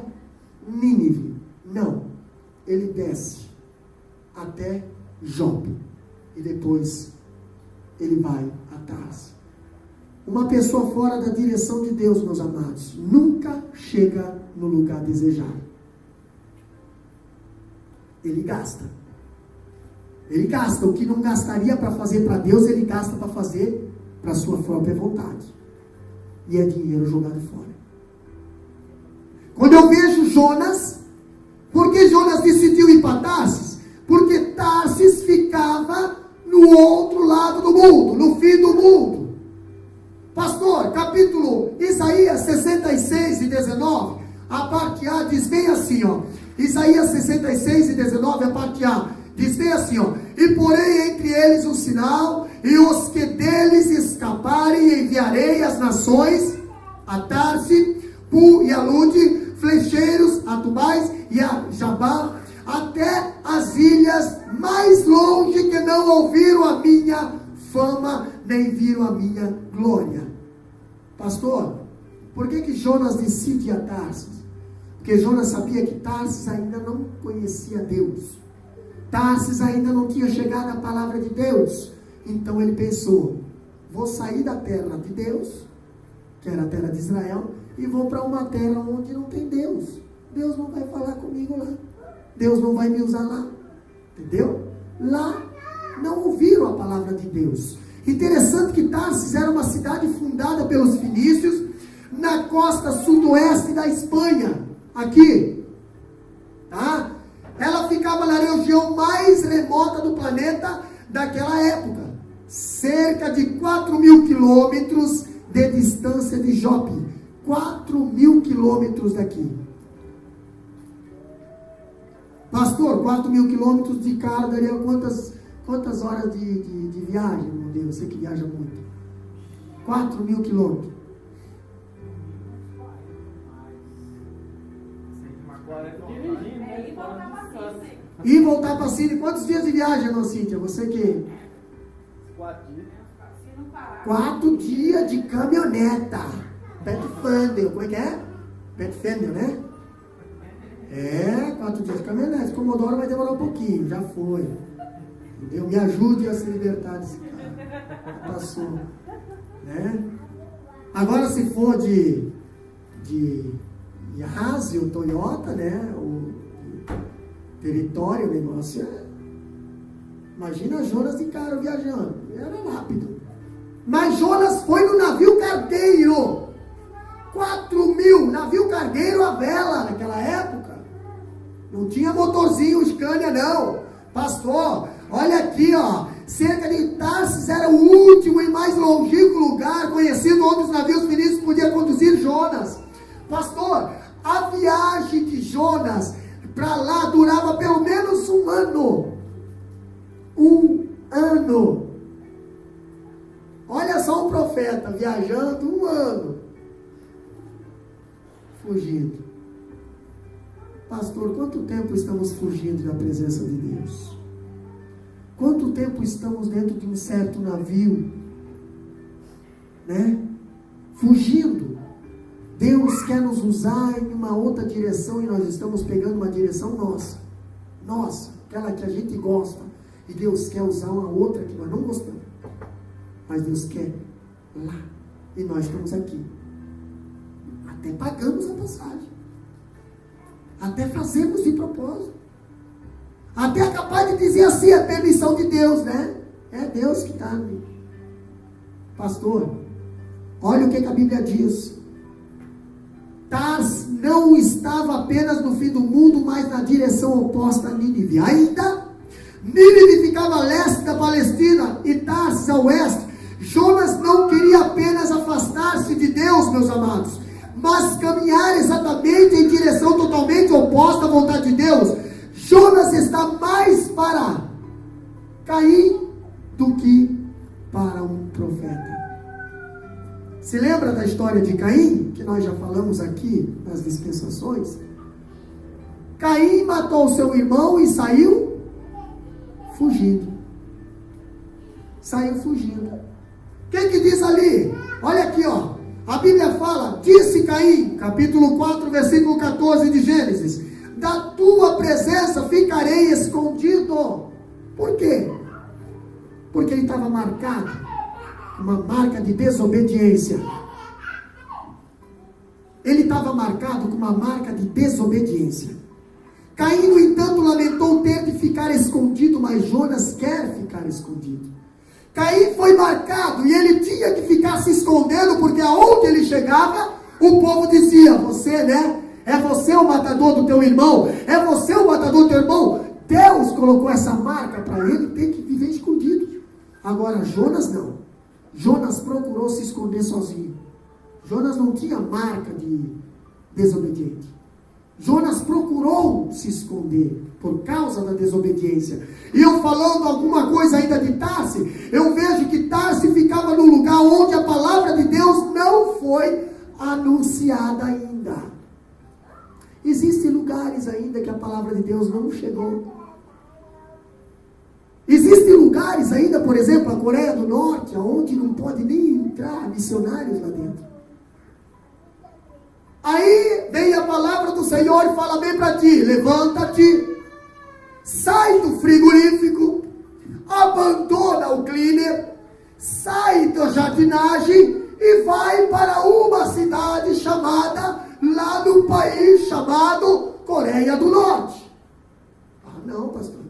Nínive. Não, ele desce até Jope e depois ele vai a Tarsis. Uma pessoa fora da direção de Deus, meus amados, nunca chega no lugar desejado. Ele gasta. Ele gasta. O que não gastaria para fazer para Deus, ele gasta para fazer para a sua própria vontade. E é dinheiro jogado fora. Quando eu vejo Jonas, por que Jonas decidiu ir para Tarsis? Porque Tarsis ficava no outro lado do mundo, no fim do mundo. Pastor, capítulo Isaías 66 e 19, a parte A diz bem assim, Isaías 66 e 19, a parte A, diz bem assim, e porei entre eles um sinal, e os que deles escaparem enviarei às nações, a Tarsis, Pu e a Lude, flecheiros, a Tubais e a Jabá, até as ilhas mais longe que não ouviram a minha fama, nem viram a minha glória. Pastor, por que Jonas decide ir a Tarsis? Porque Jonas sabia que Tarsis ainda não conhecia Deus. Tarsis ainda não tinha chegado a palavra de Deus. Então ele pensou, vou sair da terra de Deus, que era a terra de Israel, e vou para uma terra onde não tem Deus. Deus não vai falar comigo lá. Deus não vai me usar lá. Entendeu? Lá não ouviram a palavra de Deus. Interessante que Tarsis era uma cidade fundada pelos fenícios na costa sudoeste da Espanha. Aqui. Tá? Ela ficava na região mais remota do planeta daquela época. Cerca de 4.000 quilômetros de distância de Jope. 4.000 quilômetros daqui. Pastor, 4.000 quilômetros de carro daria quantas horas de viagem, meu Deus? Você que viaja muito. 4.000 quilômetros. E voltar para Síria. Quantos dias de viagem, irmã Cíntia? Você que... 4 dias. 4 dias de caminhoneta. Pathfinder. Como é que é? Pathfinder, né? 4 dias de caminhonete. Comodoro vai demorar um pouquinho. Já foi. Entendeu? Me ajude a se libertar desse cara. Passou. Né? Agora, se for de Yaris ou Toyota, né? O território, o negócio é... Imagina Jonas de carro viajando. Era rápido. Mas Jonas foi no navio cargueiro. 4.000, navio cargueiro a vela naquela época. Não tinha motorzinho Scania não. Pastor, olha aqui, ó. Cerca de Tarsis era o último e mais longínquo lugar conhecido onde os navios fenícios podiam conduzir Jonas. Pastor, a viagem de Jonas para lá durava pelo menos um ano. Um ano. Olha só um profeta viajando um ano. Fugindo. Pastor, quanto tempo estamos fugindo da presença de Deus? Quanto tempo estamos dentro de um certo navio, né? Fugindo. Deus quer nos usar em uma outra direção e nós estamos pegando uma direção nossa, aquela que a gente gosta, e Deus quer usar uma outra que nós não gostamos, mas Deus quer lá, e nós estamos aqui, até pagamos a passagem, até fazemos de propósito, até é capaz de dizer assim, a permissão de Deus, né? É Deus que está ali. Pastor, olha o que a Bíblia diz. Tars não estava apenas no fim do mundo, mas na direção oposta a Nínive. Ainda, Nínive ficava a leste da Palestina e Tarsis a oeste. Jonas não queria apenas afastar-se de Deus, meus amados, mas caminhar exatamente em direção totalmente oposta à vontade de Deus. Jonas está mais para Caim do que para um profeta. Se lembra da história de Caim, que nós já falamos aqui nas dispensações? Caim matou seu irmão e saiu fugindo. Saiu fugindo. O que diz ali? Olha aqui, ó. A Bíblia fala, disse Caim, capítulo 4, versículo 14 de Gênesis: da tua presença ficarei escondido. Por quê? Porque ele estava marcado, uma marca de desobediência. Ele estava marcado com uma marca de desobediência. Caim, no entanto, lamentou ter de ficar escondido, mas Jonas quer ficar escondido. Caim foi marcado e ele tinha que ficar se escondendo, porque aonde ele chegava, o povo dizia: você, né? É você o matador do teu irmão, é você o matador do teu irmão. Deus colocou essa marca para ele ter que viver escondido. Agora Jonas não. Jonas procurou se esconder sozinho. Jonas não tinha marca de desobediente. Jonas procurou se esconder por causa da desobediência. E eu falando alguma coisa ainda de Tarsis, eu vejo que Tarsis ficava no lugar onde a palavra de Deus não foi anunciada ainda. Existem lugares ainda que a palavra de Deus não chegou. Existem lugares ainda, por exemplo, a Coreia do Norte, onde não pode nem entrar missionários lá dentro. Aí vem a palavra do Senhor e fala bem para ti: levanta-te, sai do frigorífico, abandona o cleaner, sai da jardinagem e vai para uma cidade chamada, lá no país chamado Coreia do Norte. Ah, não, pastor.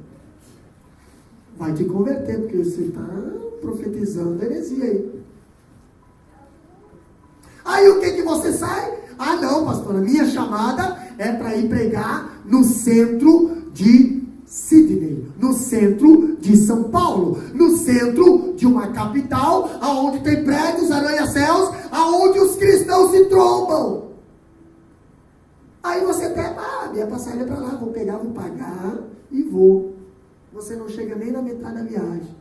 Vai te converter, porque você está profetizando heresia aí. Aí o que você sai? Ah, não, pastor, a minha chamada é para ir pregar no centro de Sydney, no centro de São Paulo, no centro de uma capital, aonde tem prédios, arranha-céus, aonde os cristãos se trombam. Aí você até, minha passagem é para lá, vou pegar, vou pagar e vou. Você não chega nem na metade da viagem.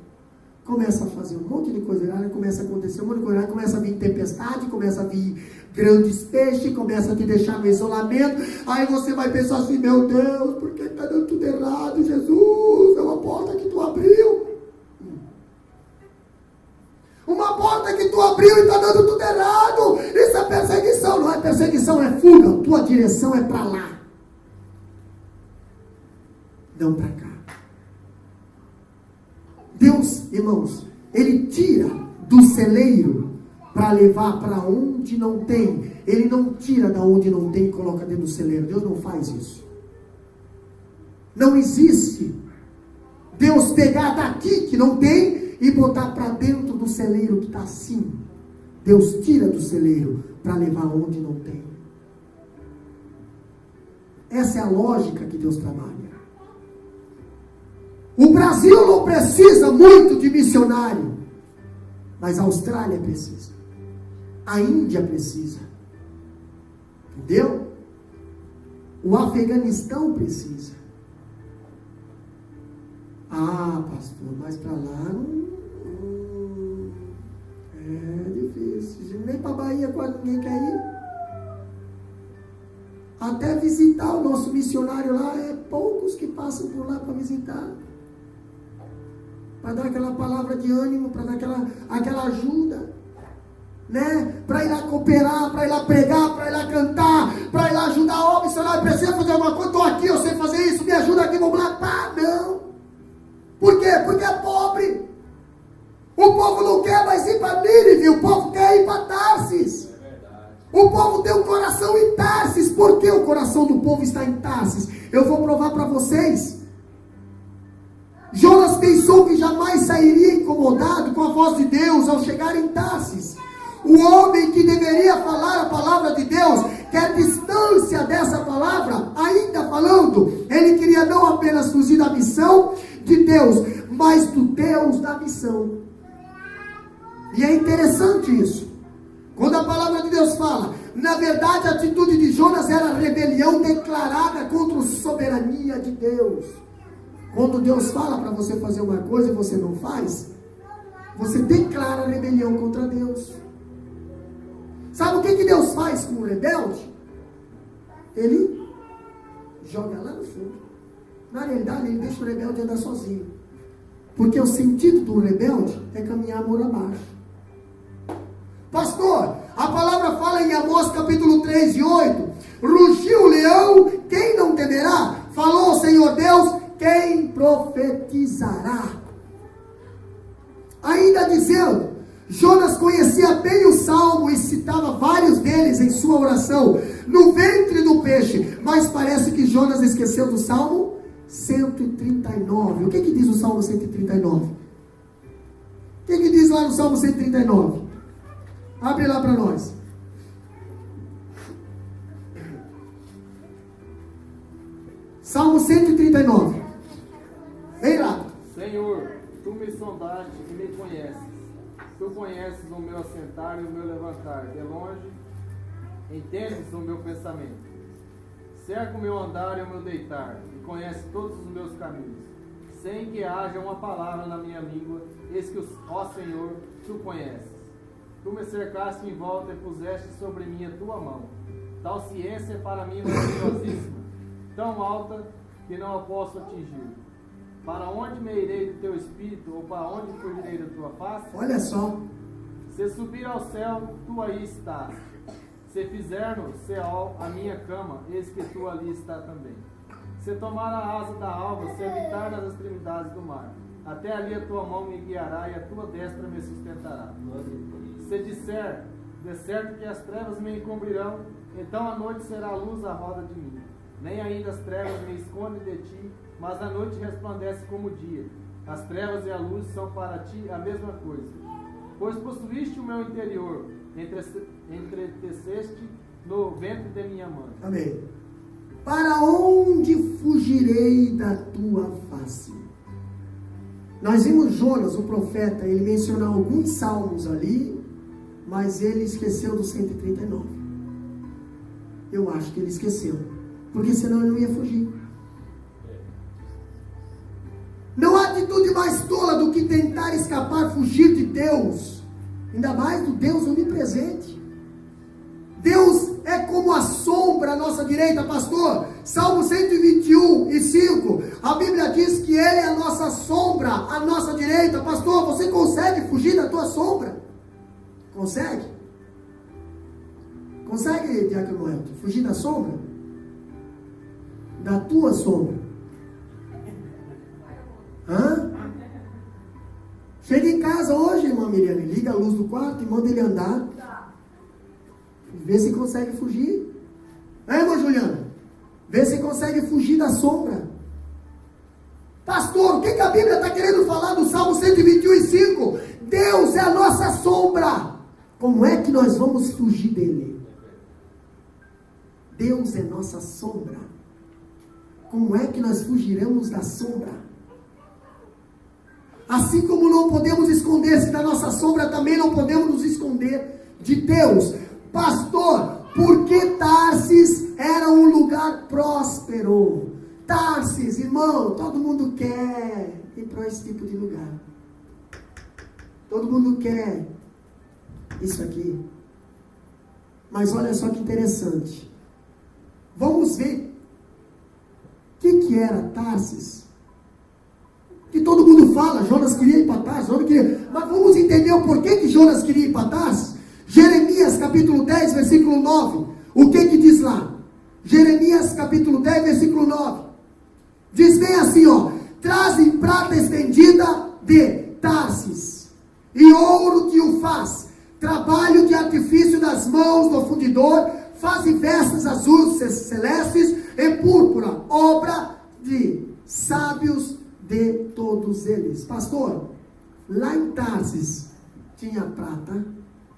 Começa a fazer um monte de coisa errada, começa a acontecer um monte de coisa errada, começa a vir tempestade, começa a vir grandes peixes, começa a te deixar no isolamento. Aí você vai pensar assim: meu Deus, por que está dando tudo errado? Jesus, é uma porta que tu abriu. Uma porta que tu abriu e está dando tudo errado. Isso é perseguição. Não é perseguição, é fuga. Tua direção é para lá, não para cá. Deus, irmãos, Ele tira do celeiro para levar para onde não tem. Ele não tira da onde não tem e coloca dentro do celeiro. Deus não faz isso. Não existe Deus pegar daqui que não tem e botar para dentro do celeiro que está assim. Deus tira do celeiro para levar onde não tem. Essa é a lógica que Deus trabalha. O Brasil não precisa muito de missionário, mas a Austrália precisa. A Índia precisa. Entendeu? O Afeganistão precisa. Ah, pastor, mas para lá é difícil. Nem para a Bahia quase ninguém quer ir. Até visitar o nosso missionário lá, é poucos que passam por lá para visitar. Para dar aquela palavra de ânimo, para dar aquela ajuda. Né? Para ir lá cooperar, para ir lá pregar, para ir lá cantar, para ir lá ajudar o missionário. Precisa fazer alguma coisa? Estou aqui, eu sei fazer isso, me ajuda aqui, vamos lá. Pá, não. Por quê? Porque é pobre. O povo não quer mais ir para Nínive, o povo quer ir para Tarsis. É verdade. O povo tem um coração em Tarsis. Por que o coração do povo está em Tarsis? Eu vou provar para vocês. Jonas pensou que jamais sairia incomodado com a voz de Deus ao chegar em Tarsis. O homem que deveria falar a palavra de Deus, quer distância dessa palavra, ainda falando, ele queria não apenas fugir da missão de Deus, mas do Deus da missão. E é interessante isso. Quando a palavra de Deus fala, na verdade a atitude de Jonas era rebelião declarada contra a soberania de Deus. Quando Deus fala para você fazer uma coisa e você não faz, você declara rebelião contra Deus. Sabe o que Deus faz com o rebelde? Ele joga lá no fundo. Na realidade, ele deixa o rebelde andar sozinho. Porque o sentido do rebelde é caminhar muro abaixo. Pastor, a palavra fala em Amós capítulo 3 e 8. Rugiu o leão, quem não temerá? Falou o Senhor Deus, quem profetizará? Ainda dizendo, Jonas conhecia bem o Salmo e citava vários deles em sua oração, no ventre do peixe, mas parece que Jonas esqueceu do Salmo 139. O que diz o Salmo 139? O que diz lá no Salmo 139? Abre lá para nós. Salmo 139. Vem lá. Senhor, tu me sondaste e me conheces. Tu conheces o meu assentar e o meu levantar. De longe, entendes o meu pensamento. Cerca o meu andar e o meu deitar, e conhece todos os meus caminhos. Sem que haja uma palavra na minha língua, eis que, ó Senhor, tu conheces. Tu me cercaste em volta e puseste sobre mim a tua mão. Tal ciência é para mim maravilhosíssima, tão alta que não a posso atingir. Para onde me irei do teu espírito, ou para onde fugirei da tua face? Olha só. Se subir ao céu, tu aí estás. Se fizer no Seol a minha cama, eis que tu ali está também. Se tomar a asa da alva, se habitar nas extremidades do mar, até ali a tua mão me guiará e a tua destra me sustentará. Se disser, de certo que as trevas me encobrirão, então a noite será a luz à roda de mim. Nem ainda as trevas me escondem de ti, mas a noite resplandece como o dia. As trevas e a luz são para ti a mesma coisa. Pois possuíste o meu interior, entreteceste no ventre de minha mãe. Amém. Para onde fugirei da tua face? Nós vimos Jonas, o profeta, ele mencionar alguns salmos ali, mas ele esqueceu do 139. Eu acho que ele esqueceu, porque senão ele não ia fugir. Não há atitude mais tola do que tentar escapar, fugir de Deus, ainda mais do Deus onipresente. Deus é como a sombra à nossa direita, pastor. Salmo 121 e 5, a Bíblia diz que Ele é a nossa sombra à nossa direita. Pastor, você consegue fugir da tua sombra? Consegue? Consegue, Diácono Elton, fugir da sombra? Da tua sombra? Hã? Chega em casa hoje, irmã Miriam, liga a luz do quarto e manda ele andar. Vê se consegue fugir. Irmã Juliana? Vê se consegue fugir da sombra. Pastor, Pastor, o que a Bíblia está querendo falar do Salmo 121:5? Deus é a nossa sombra. Como é que nós vamos fugir dele? Deus é nossa sombra. Como é que nós fugiremos da sombra? Assim como não podemos esconder-se da nossa sombra, também não podemos nos esconder de Deus. Pastor, por que Tarsis era um lugar próspero? Tarsis, irmão, todo mundo quer ir para esse tipo de lugar. Todo mundo quer isso aqui. Mas olha só que interessante. Vamos ver o que era Tarsis. Que todo mundo fala, Jonas queria ir para Tarsis, Jonas queria. Mas vamos entender o porquê que Jonas queria ir para Tarsis. Jeremias capítulo 10, versículo 9. O que diz lá? Jeremias capítulo 10, versículo 9. Diz bem assim, ó: trazem prata estendida de Tarsis, e ouro que o faz, trabalho de artifício das mãos do fundidor, fazem vestes azuis celestes e púrpura, obra de sábios de todos eles. Pastor, lá em Tarsis tinha prata,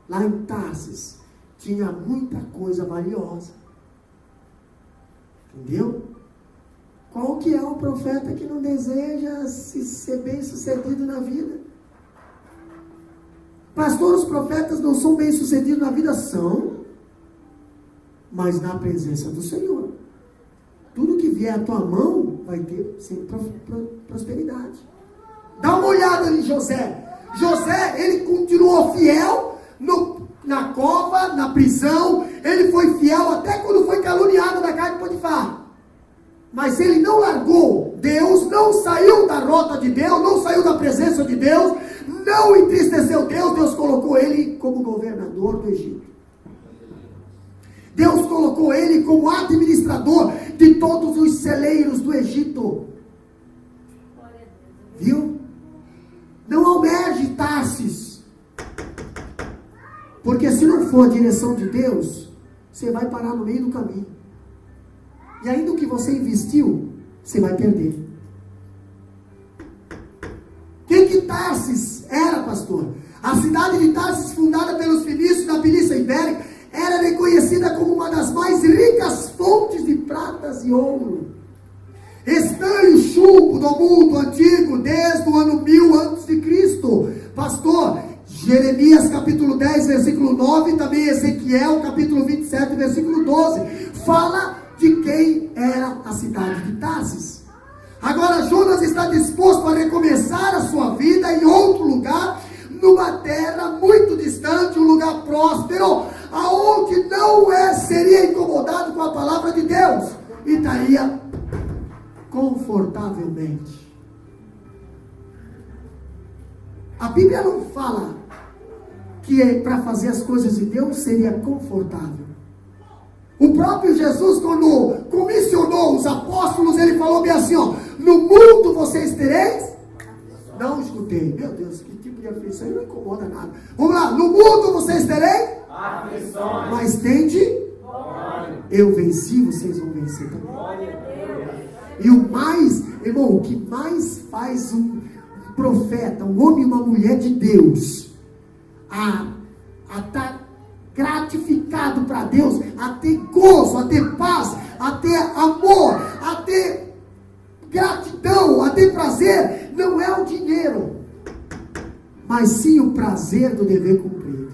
lá em Tarsis tinha muita coisa valiosa. Entendeu? Qual que é o profeta que não deseja ser bem sucedido na vida? Pastor, os profetas não são bem sucedidos na vida? São, mas na presença do Senhor. Tudo que vier à tua mão vai ter sempre prosperidade. Dá uma olhada em José. José, ele continuou fiel na cova, na prisão. Ele foi fiel até quando foi caluniado na casa de Potifar. Mas ele não largou Deus, não saiu da rota de Deus, não saiu da presença de Deus, não entristeceu Deus. Deus colocou ele como governador do Egito. Deus colocou ele como administrador de todos os celeiros do Egito. Viu? Não almeje Tarsis. Porque se não for a direção de Deus, você vai parar no meio do caminho. E ainda o que você investiu, você vai perder. Quem que Tarsis era, pastor? A cidade de Tarsis, fundada pelos fenícios da Península Ibérica, era reconhecida como uma das mais ricas fontes de pratas e ouro. Estanho, chumbo do mundo antigo, desde o ano 1000 a.C. Pastor, Jeremias capítulo 10, versículo 9, e também Ezequiel capítulo 27, versículo 12, fala de quem era a cidade de Tarsis. Agora Jonas está disposto a recomeçar a sua vida em outro lugar, numa terra muito distante, um lugar próspero, aonde não seria incomodado com a palavra de Deus, e estaria confortavelmente. A Bíblia não fala que para fazer as coisas de Deus seria confortável. O próprio Jesus, quando comissionou os apóstolos, ele falou bem assim, ó: no mundo vocês tereis. Não escutei, meu Deus, que tipo de aflição, não incomoda nada. Vamos lá, no mundo vocês tereis aflições, mas tende, eu venci, vocês vão vencer também. E o mais, irmão, o que mais faz um profeta, um homem e uma mulher de Deus a estar gratificado para Deus, a ter gozo, a ter paz, a ter amor, a ter gratidão, a ter prazer, não é o dinheiro, mas sim o prazer do dever cumprido.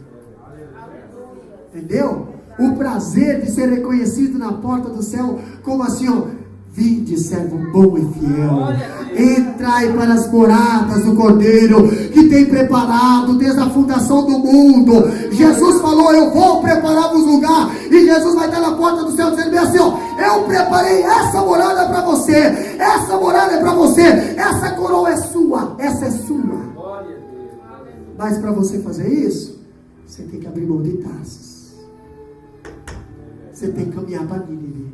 Entendeu? O prazer de ser reconhecido na porta do céu como assim, ó: vinde, servo bom e fiel, entrai para as moradas do Cordeiro, que tem preparado desde a fundação do mundo. Jesus falou: eu vou preparar-vos lugar, e Jesus vai estar na porta do céu dizendo bem assim, ó: eu preparei essa morada para você, essa morada é para você, essa coroa é sua, essa é sua. Mas para você fazer isso, você tem que abrir mão de Tarsis, você tem que caminhar para Nínive.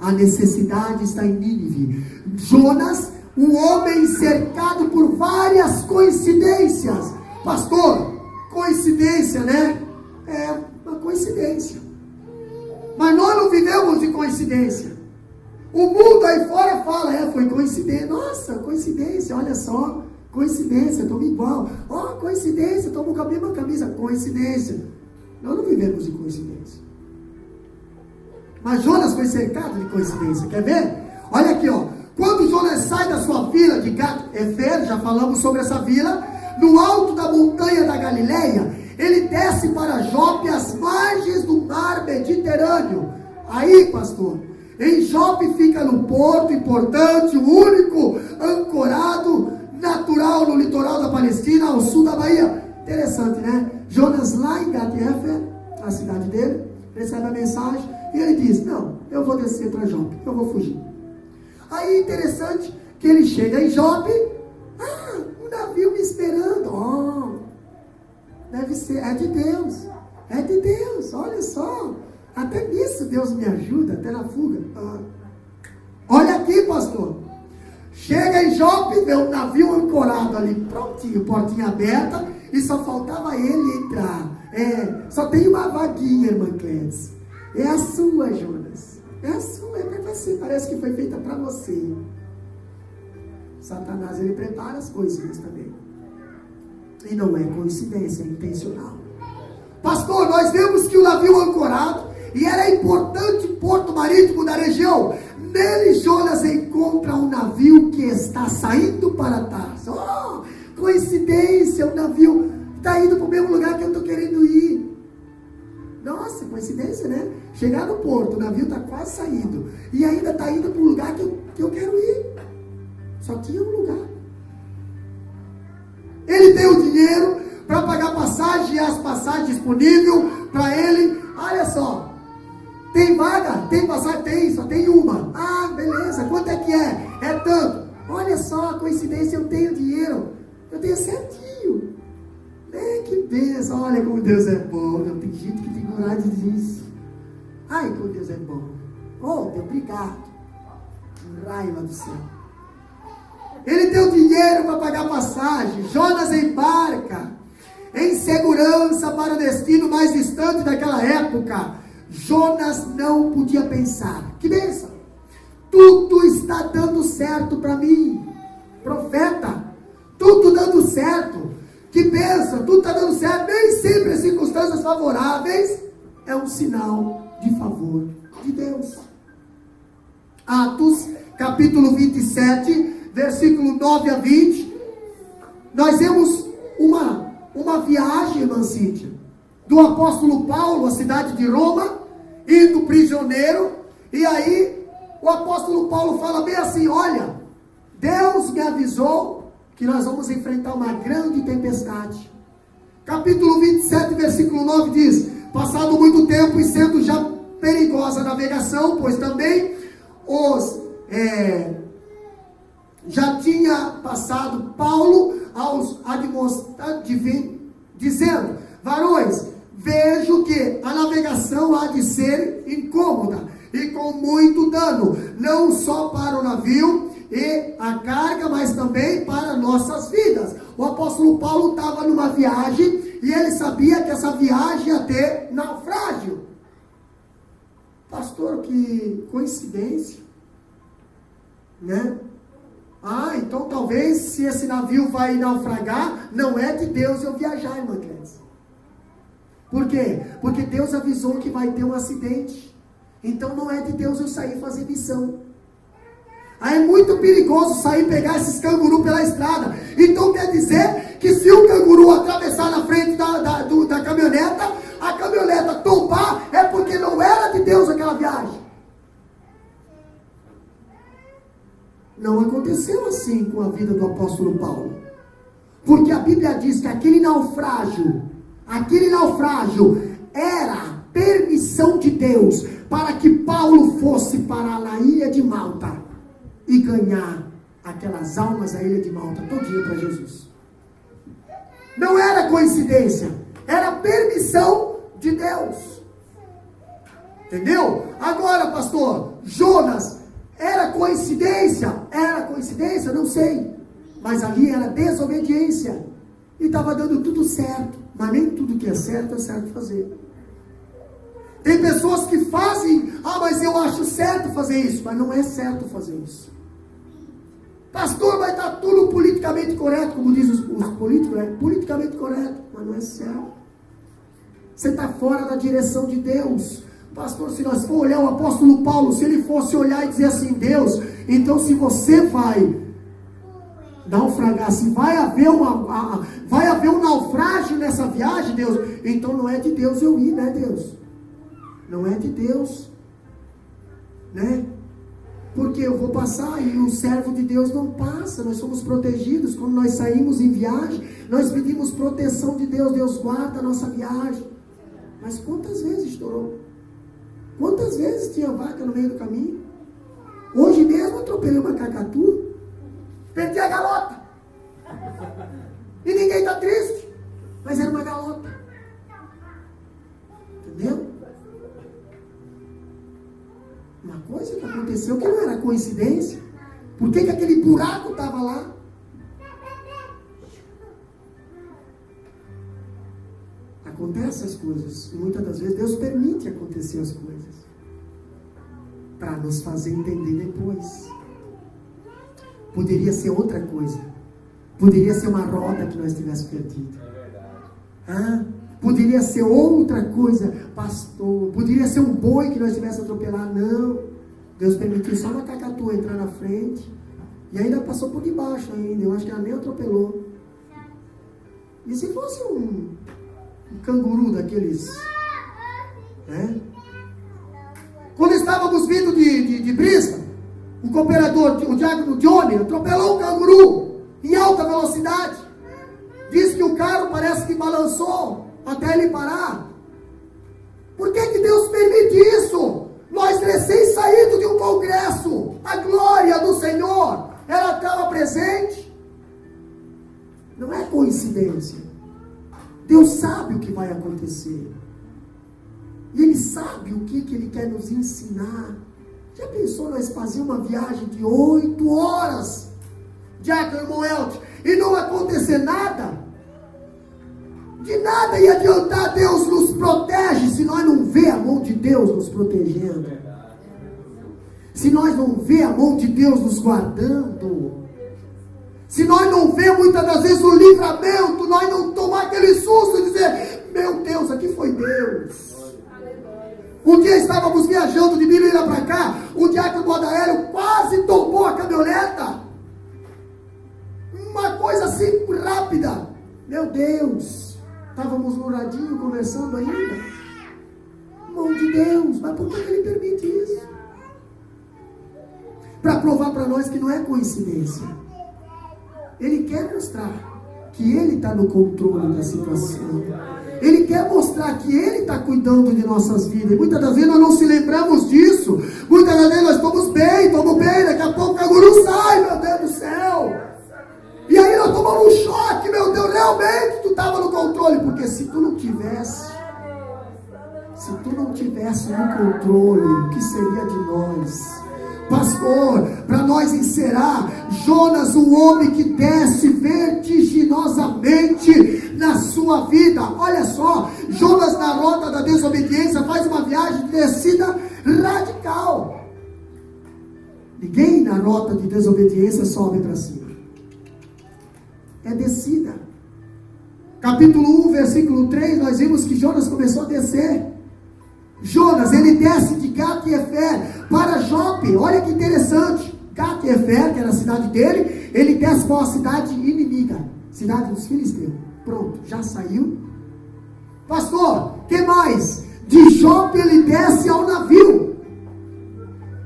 A necessidade está em Nínive. Jonas, um homem cercado por várias coincidências. Pastor, coincidência, né? É uma coincidência. Mas nós não vivemos de coincidência. O mundo aí fora fala, foi coincidência. Nossa, coincidência, olha só. Coincidência, estamos igual. Coincidência, estamos com a mesma camisa. Coincidência. Nós não vivemos de coincidência. Mas Jonas foi cercado de coincidência. Quer ver? Olha aqui, ó. Quando Jonas sai da sua vila de Gat-Hefer, já falamos sobre essa vila, no alto da montanha da Galileia, ele desce para Jope, às margens do mar Mediterrâneo. Aí, pastor, em Jope fica no porto importante, o único ancorado natural no litoral da Palestina, ao sul da Bahia. Interessante, né? Jonas lá em Gat-Hefer, a cidade dele, recebe a mensagem e ele diz, não, eu vou descer para Jope, eu vou fugir. Aí interessante que ele chega em Jope, um navio me esperando, deve ser, é de Deus, olha só, até nisso Deus me ajuda, até na fuga. Olha aqui, pastor, chega em Jope, vê um navio ancorado ali, prontinho, portinha aberta, e só faltava ele entrar. Só tem uma vaguinha, irmã Clédia. É a sua, Jonas. É a sua, é para você. Parece que foi feita para você. Satanás, ele prepara as coisinhas também. E não é coincidência, é intencional. Pastor, nós vemos que o navio ancorado, e era importante porto marítimo da região. Nele, Jonas encontra um navio que está saindo para Tarso. Coincidência, o navio está indo para o mesmo lugar que eu estou querendo ir. Nossa, coincidência, né? Chegar no porto, o navio está quase saindo. E ainda está indo para o lugar que eu quero ir. Só tinha um lugar. Ele tem o dinheiro para pagar passagem, e as passagens disponíveis para ele. Olha só. Tem vaga? Tem passagem? Tem, só tem uma. Beleza. Quanto é que é? É tanto. Olha só a coincidência, eu tenho dinheiro. Eu tenho certinho. Que bênção. Olha como Deus é bom. Não tem gente que tem coragem disso. Ai, como Deus é bom. Deus, obrigado. Raiva do céu. Ele tem o dinheiro para pagar passagem. Jonas embarca em segurança para o destino mais distante daquela época. Jonas não podia pensar. Que bênção. Tudo está dando certo para mim. Profeta. Tudo dando certo. Que bênção. Tudo está dando certo. Nem sempre as circunstâncias favoráveis é um sinal de favor de Deus. Atos, capítulo 27, versículo 9 a 20. Nós vemos uma viagem, irmã Cíntia, do apóstolo Paulo à cidade de Roma, indo prisioneiro. E aí o apóstolo Paulo fala bem assim: olha, Deus me avisou que nós vamos enfrentar uma grande tempestade. Capítulo 27, versículo 9 diz: passado muito tempo e sendo já perigosa a navegação, pois também já tinha passado Paulo aos admoestados, dizendo: varões, vejo que a navegação há de ser incômoda e com muito dano, não só para o navio e a carga, mas também para nossas vidas. O apóstolo Paulo estava numa viagem e ele sabia que essa viagem ia ter naufrágio. Pastor, que coincidência, né? Então talvez se esse navio vai naufragar, não é de Deus eu viajar, irmã Clécia. Por quê? Porque Deus avisou que vai ter um acidente. Então não é de Deus eu sair fazer missão. Aí é muito perigoso sair pegar esses cangurus pela estrada. Então quer dizer que se o canguru atravessar na frente da caminhoneta, a caminhoneta tombar, é porque não era de Deus aquela viagem. Não aconteceu assim com a vida do apóstolo Paulo. Porque a Bíblia diz que aquele naufrágio era permissão de Deus para que Paulo fosse para a ilha de Malta e ganhar aquelas almas da ilha de Malta todinha para Jesus. Não era coincidência, era permissão de Deus. Entendeu? Agora, pastor, Jonas, era coincidência? Era coincidência? Não sei. Mas ali era desobediência. E estava dando tudo certo. Mas nem tudo que é certo fazer. Tem pessoas que fazem, mas eu acho certo fazer isso, mas não é certo fazer isso. Pastor, vai estar tudo politicamente correto, como dizem os políticos, é politicamente correto, mas não é certo. Você está fora da direção de Deus. Pastor, se nós for olhar o apóstolo Paulo, se ele fosse olhar e dizer assim, Deus, então se você vai naufragar, se vai haver um naufrágio nessa viagem, Deus, então não é de Deus eu ir, né, Deus? Não é de Deus, né? Porque eu vou passar e o servo de Deus não passa. Nós somos protegidos. Quando nós saímos em viagem, nós pedimos proteção de Deus. Deus guarda a nossa viagem. Mas quantas vezes estourou? Quantas vezes tinha vaca no meio do caminho? Hoje mesmo eu atropelei uma cacatu, perdi a galota. E ninguém está triste, mas era uma galota. Entendeu? Uma coisa que aconteceu que não era coincidência. Por que aquele buraco estava lá? Acontecem as coisas. E muitas das vezes Deus permite acontecer as coisas para nos fazer entender depois. Poderia ser outra coisa. Poderia ser uma roda que nós tivéssemos perdido. É verdade. Poderia ser outra coisa, pastor. Poderia ser um boi que nós tivéssemos atropelado. Não. Deus permitiu só uma cacatu entrar na frente. E ainda passou por debaixo ainda. Eu acho que ela nem atropelou. E se fosse um canguru daqueles, né? Quando estávamos vindo de Brisbane, o cooperador, o diácono Johnny, atropelou um canguru em alta velocidade. Diz que o carro parece que balançou até ele parar. Por que Deus permite isso? Nós recém-saídos de um congresso, a glória do Senhor, ela estava presente. Não é coincidência. Deus sabe o que vai acontecer. E Ele sabe o que Ele quer nos ensinar. Já pensou nós fazer uma viagem de 8 horas? Diácono irmão Elton, e não acontecer nada? De nada ia adiantar. Deus nos protege se nós não vê a mão de Deus nos protegendo. Se nós não vê a mão de Deus nos guardando. Se nós não vê muitas das vezes o livramento, nós não tomar aquele susto e dizer, meu Deus, aqui foi Deus. Um dia estávamos viajando de Mineira para cá, o diácono do aéreo quase tombou a caminhoneta. Uma coisa assim rápida. Meu Deus. Estávamos no radinho conversando ainda. Mão de Deus. Mas por que Ele permite isso? Para provar para nós que não é coincidência. Ele quer mostrar que Ele está no controle da situação. Ele quer mostrar que Ele está cuidando de nossas vidas. E muitas das vezes nós não se lembramos disso. Muitas das vezes nós estamos bem. Daqui a pouco o canguru sai, meu Deus do céu. E aí nós tomamos um choque, meu Deus, realmente tu estava no controle. Porque se tu não tivesse no controle, o que seria de nós? Pastor, para nós encerrar, Jonas, o homem que desce vertiginosamente na sua vida. Olha só, Jonas na rota da desobediência faz uma viagem de descida radical. Ninguém na rota de desobediência sobe para cima. É descida. Capítulo 1, versículo 3, nós vimos que Jonas começou a descer. Jonas, ele desce de Gat-Hefer para Jope. Olha que interessante. Gat-Hefer, que era a cidade dele, ele desce para uma cidade inimiga, cidade dos filisteus. Pronto, já saiu. Pastor, que mais? De Jope ele desce ao navio.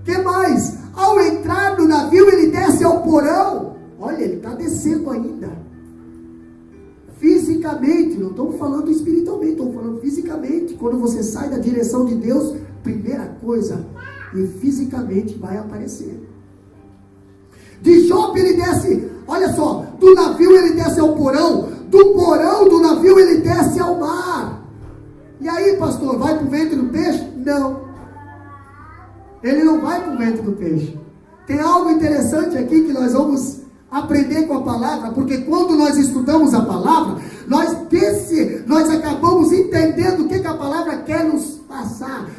Que mais? Ao entrar no navio ele desce ao porão. Olha, ele está descendo ainda. Fisicamente, não estamos falando espiritualmente, estamos falando fisicamente. Quando você sai da direção de Deus, primeira coisa, e fisicamente vai aparecer. De Jope ele desce, olha só, do navio ele desce ao porão, do porão do navio ele desce ao mar. E aí, pastor, vai para o ventre do peixe? Não. Ele não vai para o ventre do peixe. Tem algo interessante aqui que nós vamos aprender com a palavra, porque quando nós estudamos a palavra, nós acabamos entendendo o que a palavra quer nos passar.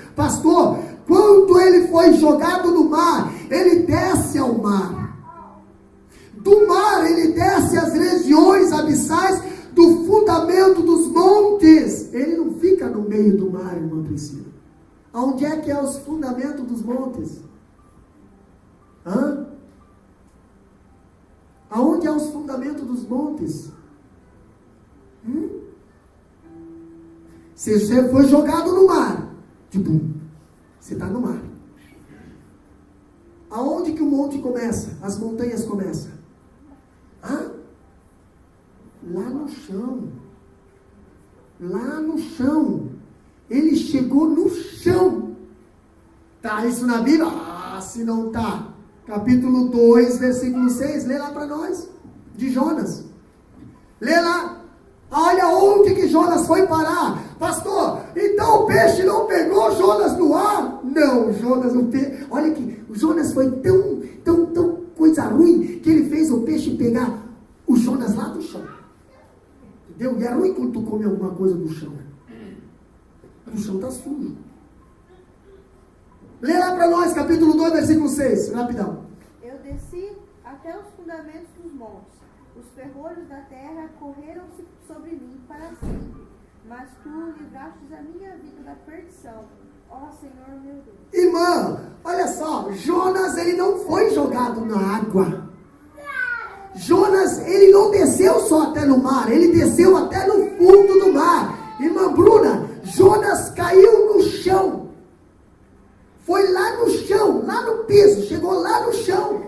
jogado no mar, ele desce ao mar. Do mar, ele desce às regiões abissais do fundamento dos montes. Ele não fica no meio do mar, irmã Priscila. Aonde é que é os fundamentos dos montes? Aonde é os fundamentos dos montes? Se você foi jogado no mar, tipo, você está no mar. Aonde que o monte começa? As montanhas começam? Lá no chão. Lá no chão. Ele chegou no chão. Tá isso na Bíblia? Se não tá. Capítulo 2, versículo 6. Lê lá para nós. De Jonas. Lê lá. Olha onde que Jonas foi parar. Pastor, então o peixe não pegou Jonas no ar? Não, Jonas, olha que o Jonas foi tão coisa ruim que ele fez o peixe pegar o Jonas lá do chão. Entendeu? E é ruim quando tu come alguma coisa do chão. O chão está sujo. Lê lá para nós, capítulo 2, versículo 6, rapidão. Eu desci até os fundamentos dos montes. Os ferrolhos da terra correram-se sobre mim para sempre. Mas tu livrastes a minha vida da perdição. Ó Senhor meu Deus. Irmã, olha só. Jonas, ele não foi jogado na água. Jonas, ele não desceu só até no mar. Ele desceu até no fundo do mar. Irmã Bruna, Jonas caiu no chão. Foi lá no chão, lá no piso. Chegou lá no chão.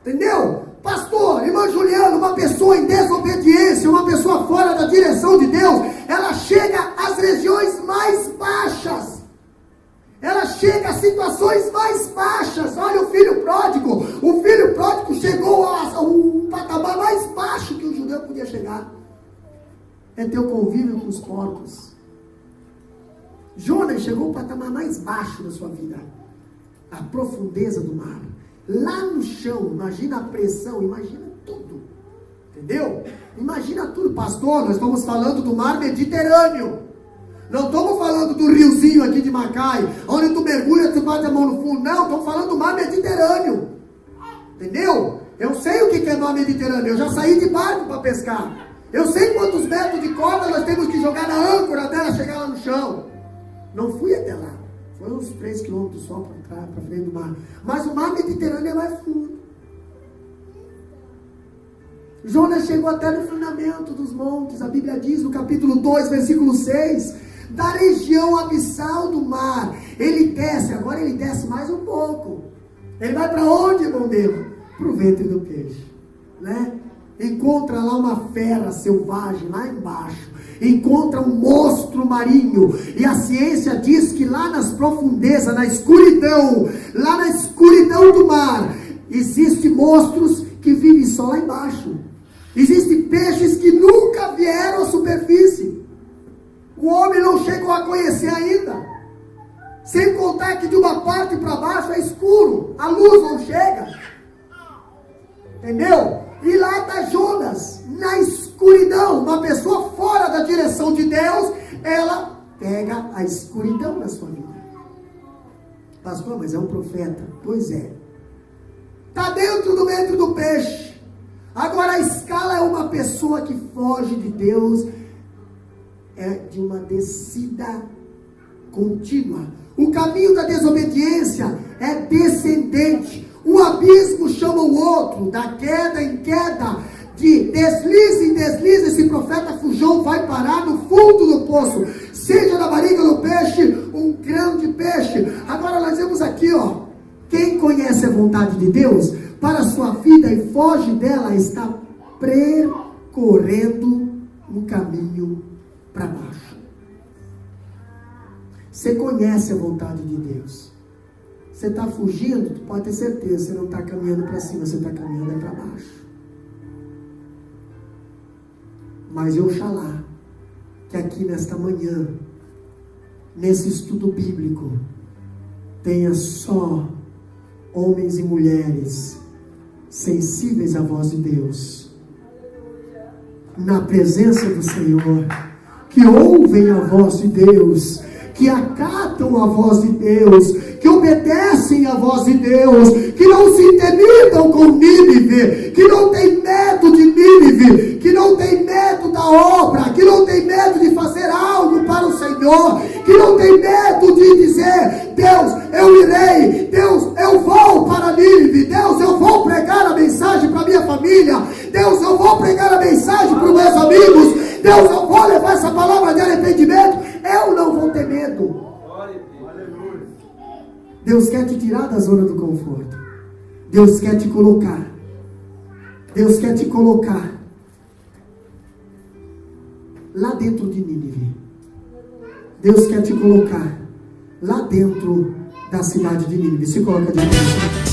Entendeu? Pastor, irmã Juliana, uma pessoa em desobediência, uma pessoa fora da direção de Deus, ela chega às regiões mais baixas. Ela chega a situações mais baixas. Olha o filho pródigo. O filho pródigo chegou ao patamar mais baixo que o judeu podia chegar. É ter o convívio com os porcos. Jonas chegou ao patamar mais baixo da sua vida. A profundeza do mar. Lá no chão, imagina a pressão, imagina tudo. Entendeu? Imagina tudo. Pastor, nós estamos falando do mar Mediterrâneo. Não estamos falando do riozinho aqui de Macai, onde tu mergulha, tu bate a mão no fundo. Não, estamos falando do mar Mediterrâneo. Entendeu? Eu sei o que é mar Mediterrâneo. Eu já saí de barco para pescar. Eu sei quantos metros de corda nós temos que jogar na âncora até ela chegar lá no chão. Não fui até lá. Foi uns 3 quilômetros só para frente do mar. Mas o mar Mediterrâneo é mais fundo. Jonas chegou até no fundamento dos montes. A Bíblia diz no capítulo 2, versículo 6, da região abissal do mar. Ele desce, agora ele desce mais um pouco. Ele vai para onde, irmão Deus? Para o ventre do peixe, né? Encontra lá uma fera selvagem lá embaixo. Encontra um monstro marinho. E a ciência diz que lá nas profundezas, na escuridão, lá na escuridão do mar, existem monstros que vivem só lá embaixo. Existem peixes que nunca vieram à superfície. O homem não chegou a conhecer ainda. Sem contar que de uma parte para baixo é escuro. A luz não chega. Entendeu? E lá está Jonas, na escuridão. Uma pessoa fora da direção de Deus, ela pega a escuridão na sua vida. Pastor, mas é um profeta. Pois é. Está dentro do ventre do peixe. Agora a escala é uma pessoa que foge de Deus. É de uma descida contínua. O caminho da desobediência é descendente. Um abismo chama o outro, da queda em queda, de deslize em deslize. Esse profeta fujão vai parar no fundo do poço, seja na barriga do peixe, um grande peixe. Agora nós vemos aqui, ó, quem conhece a vontade de Deus para a sua vida e foge dela, está percorrendo um caminho para baixo. Você conhece a vontade de Deus. Você está fugindo, tu pode ter certeza, você não está caminhando para cima, você está caminhando para baixo. Mas eu oxalá que aqui nesta manhã, nesse estudo bíblico, tenha só homens e mulheres sensíveis à voz de Deus, na presença do Senhor, que ouvem a voz de Deus, que acatam a voz de Deus, que obedecem à voz de Deus, que não se intimidam com Nínive, que não tem medo de Nínive, que não tem medo da obra, que não tem medo de fazer algo para o Senhor, que não tem medo de dizer: Deus, eu irei, Deus, eu vou para Nínive, Deus, eu vou pregar a mensagem para minha família, Deus, eu vou pregar a mensagem para os meus amigos, Deus, eu vou levar essa palavra de arrependimento, eu não vou ter medo. Deus quer te tirar da zona do conforto. Deus quer te colocar. Deus quer te colocar lá dentro de Nínive. Deus quer te colocar lá dentro da cidade de Nínive. Se coloca de pé.